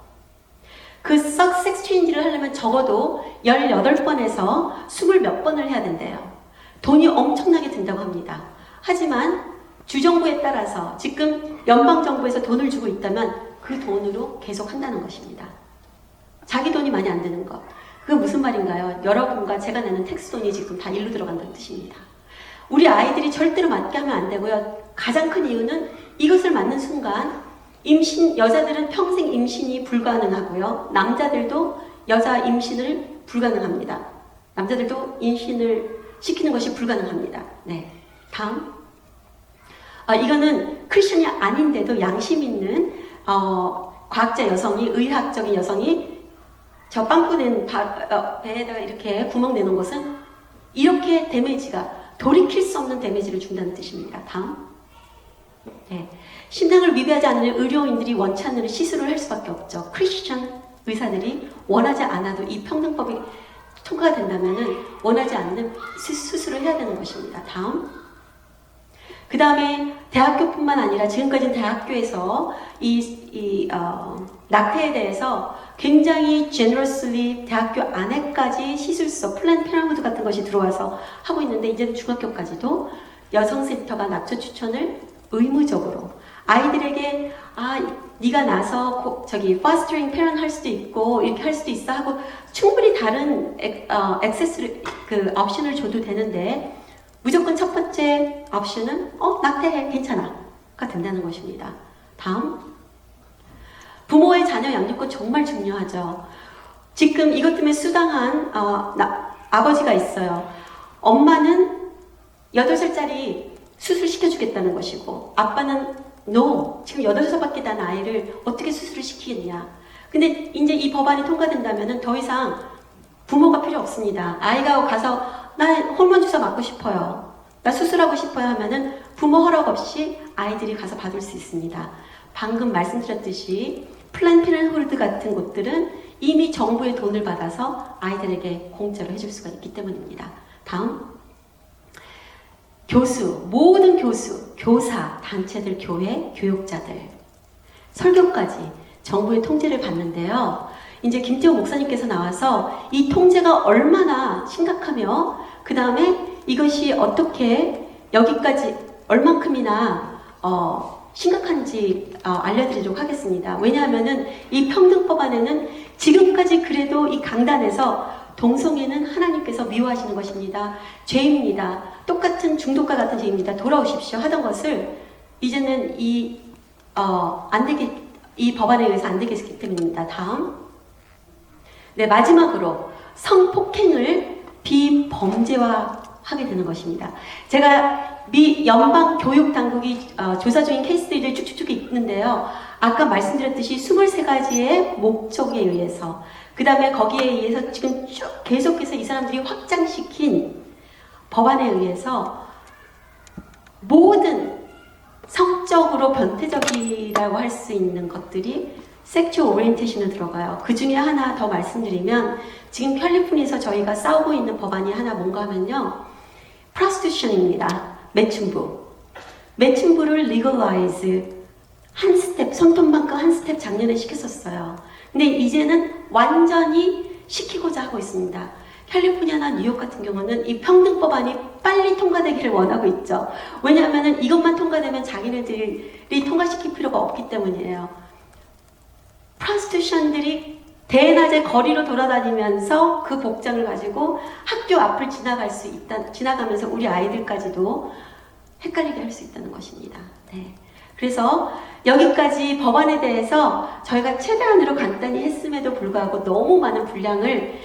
그 섹스 체인지를 하려면 적어도 18번에서 20몇 번을 해야 된대요. 돈이 엄청나게 든다고 합니다. 하지만 주정부에 따라서 지금 연방정부에서 돈을 주고 있다면 그 돈으로 계속 한다는 것입니다. 자기 돈이 많이 안 드는 것. 그게 무슨 말인가요? 여러분과 제가 내는 텍스 돈이 지금 다 일로 들어간다는 뜻입니다. 우리 아이들이 절대로 맞게 하면 안 되고요. 가장 큰 이유는 이것을 맞는 순간 여자들은 평생 임신이 불가능하고요. 남자들도 여자 임신을 불가능합니다. 남자들도 임신을 시키는 것이 불가능합니다. 네. 다음. 이거는 크리스천이 아닌데도 양심 있는 과학자 여성이, 의학적인 여성이 저 빵꾸 낸 배에다가 이렇게 구멍 내놓은 것은 이렇게 데미지가 돌이킬 수 없는 데미지를 준다는 뜻입니다. 다음. 네. 신앙을 위배하지 않는 의료인들이 원치 않는 시술을 할 수밖에 없죠. 크리스천 의사들이 원하지 않아도 이 평등법이 통과가 된다면은 원하지 않는 수술을 해야 되는 것입니다. 다음. 그 다음에 대학교뿐만 아니라 지금까지는 대학교에서 낙태에 대해서 굉장히 generously 대학교 안에까지 시술서, 플랜 페어हु드 같은 것이 들어와서 하고 있는데 이제는 중학교까지도 여성센터가 낙태 추천을 의무적으로 아이들에게 네가 나서 fostering parent 할 수도 있고 이렇게 할 수도 있어 하고 충분히 다른 액세스를 옵션을 줘도 되는데 무조건 첫 번째 옵션은 낙태해 괜찮아가 된다는 것입니다. 다음. 부모의 자녀 양육권 정말 중요하죠. 지금 이것 때문에 수당한 아버지가 있어요. 엄마는 8살짜리 수술 시켜주겠다는 것이고 아빠는 no, 지금 8살밖에 난 아이를 어떻게 수술을 시키겠냐. 근데 이제 이 법안이 통과된다면 더 이상 부모가 필요 없습니다. 아이가 가서 나 호르몬 주사 맞고 싶어요. 나 수술하고 싶어요 하면은 부모 허락 없이 아이들이 가서 받을 수 있습니다. 방금 말씀드렸듯이 플랜 페어हु드 같은 곳들은 이미 정부의 돈을 받아서 아이들에게 공짜로 해줄 수가 있기 때문입니다. 다음. 모든 교수, 교사, 단체들, 교회, 교육자들, 설교까지 정부의 통제를 받는데요. 이제 김태호 목사님께서 나와서 이 통제가 얼마나 심각하며 그 다음에 이것이 어떻게 여기까지 얼만큼이나 심각한지 알려드리도록 하겠습니다. 왜냐하면은 이 평등법안에는 지금까지 그래도 이 강단에서 동성애는 하나님께서 미워하시는 것입니다. 죄입니다. 똑같은 중독과 같은 죄입니다. 돌아오십시오 하던 것을 이제는 이 법안에 의해서 안 되게 했기 때문입니다. 다음. 네, 마지막으로 성폭행을 비범죄화하게 되는 것입니다. 제가 미 연방 교육 당국이 조사 중인 케이스들이 쭉쭉쭉 있는데요. 아까 말씀드렸듯이 23가지의 목적에 의해서 그 다음에 거기에 의해서 지금 쭉 계속해서 이 사람들이 확장시킨 법안에 의해서 모든 성적으로 변태적이라고 할 수 있는 것들이 섹슈얼 오리엔테이션에 들어가요. 그 중에 하나 더 말씀드리면 지금 캘리포니아에서 저희가 싸우고 있는 법안이 하나 뭔가 하면요. 프로스티튜션입니다. 매춘부를 legalize 한 스텝, 손톱만큼 한 스텝 작년에 시켰었어요. 근데 이제는 완전히 시키고자 하고 있습니다. 캘리포니아나 뉴욕 같은 경우는 이 평등법안이 빨리 통과되기를 원하고 있죠. 왜냐하면 이것만 통과되면 자기네들이 통과시킬 필요가 없기 때문이에요. 프로스티튜션들이 대낮에 거리로 돌아다니면서 그 복장을 가지고 학교 앞을 지나가면서 우리 아이들까지도 헷갈리게 할 수 있다는 것입니다. 네. 그래서 여기까지 법안에 대해서 저희가 최대한으로 간단히 했음에도 불구하고 너무 많은 분량을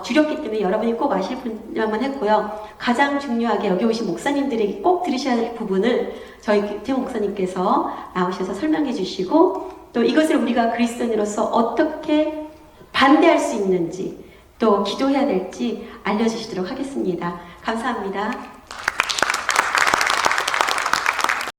줄였기 때문에 여러분이 꼭 아실 분야만 했고요. 가장 중요하게 여기 오신 목사님들이 꼭 들으셔야 할 부분을 저희 김태훈 목사님께서 나오셔서 설명해 주시고 또 이것을 우리가 그리스도인으로서 어떻게 반대할 수 있는지 또 기도해야 될지 알려주시도록 하겠습니다. 감사합니다.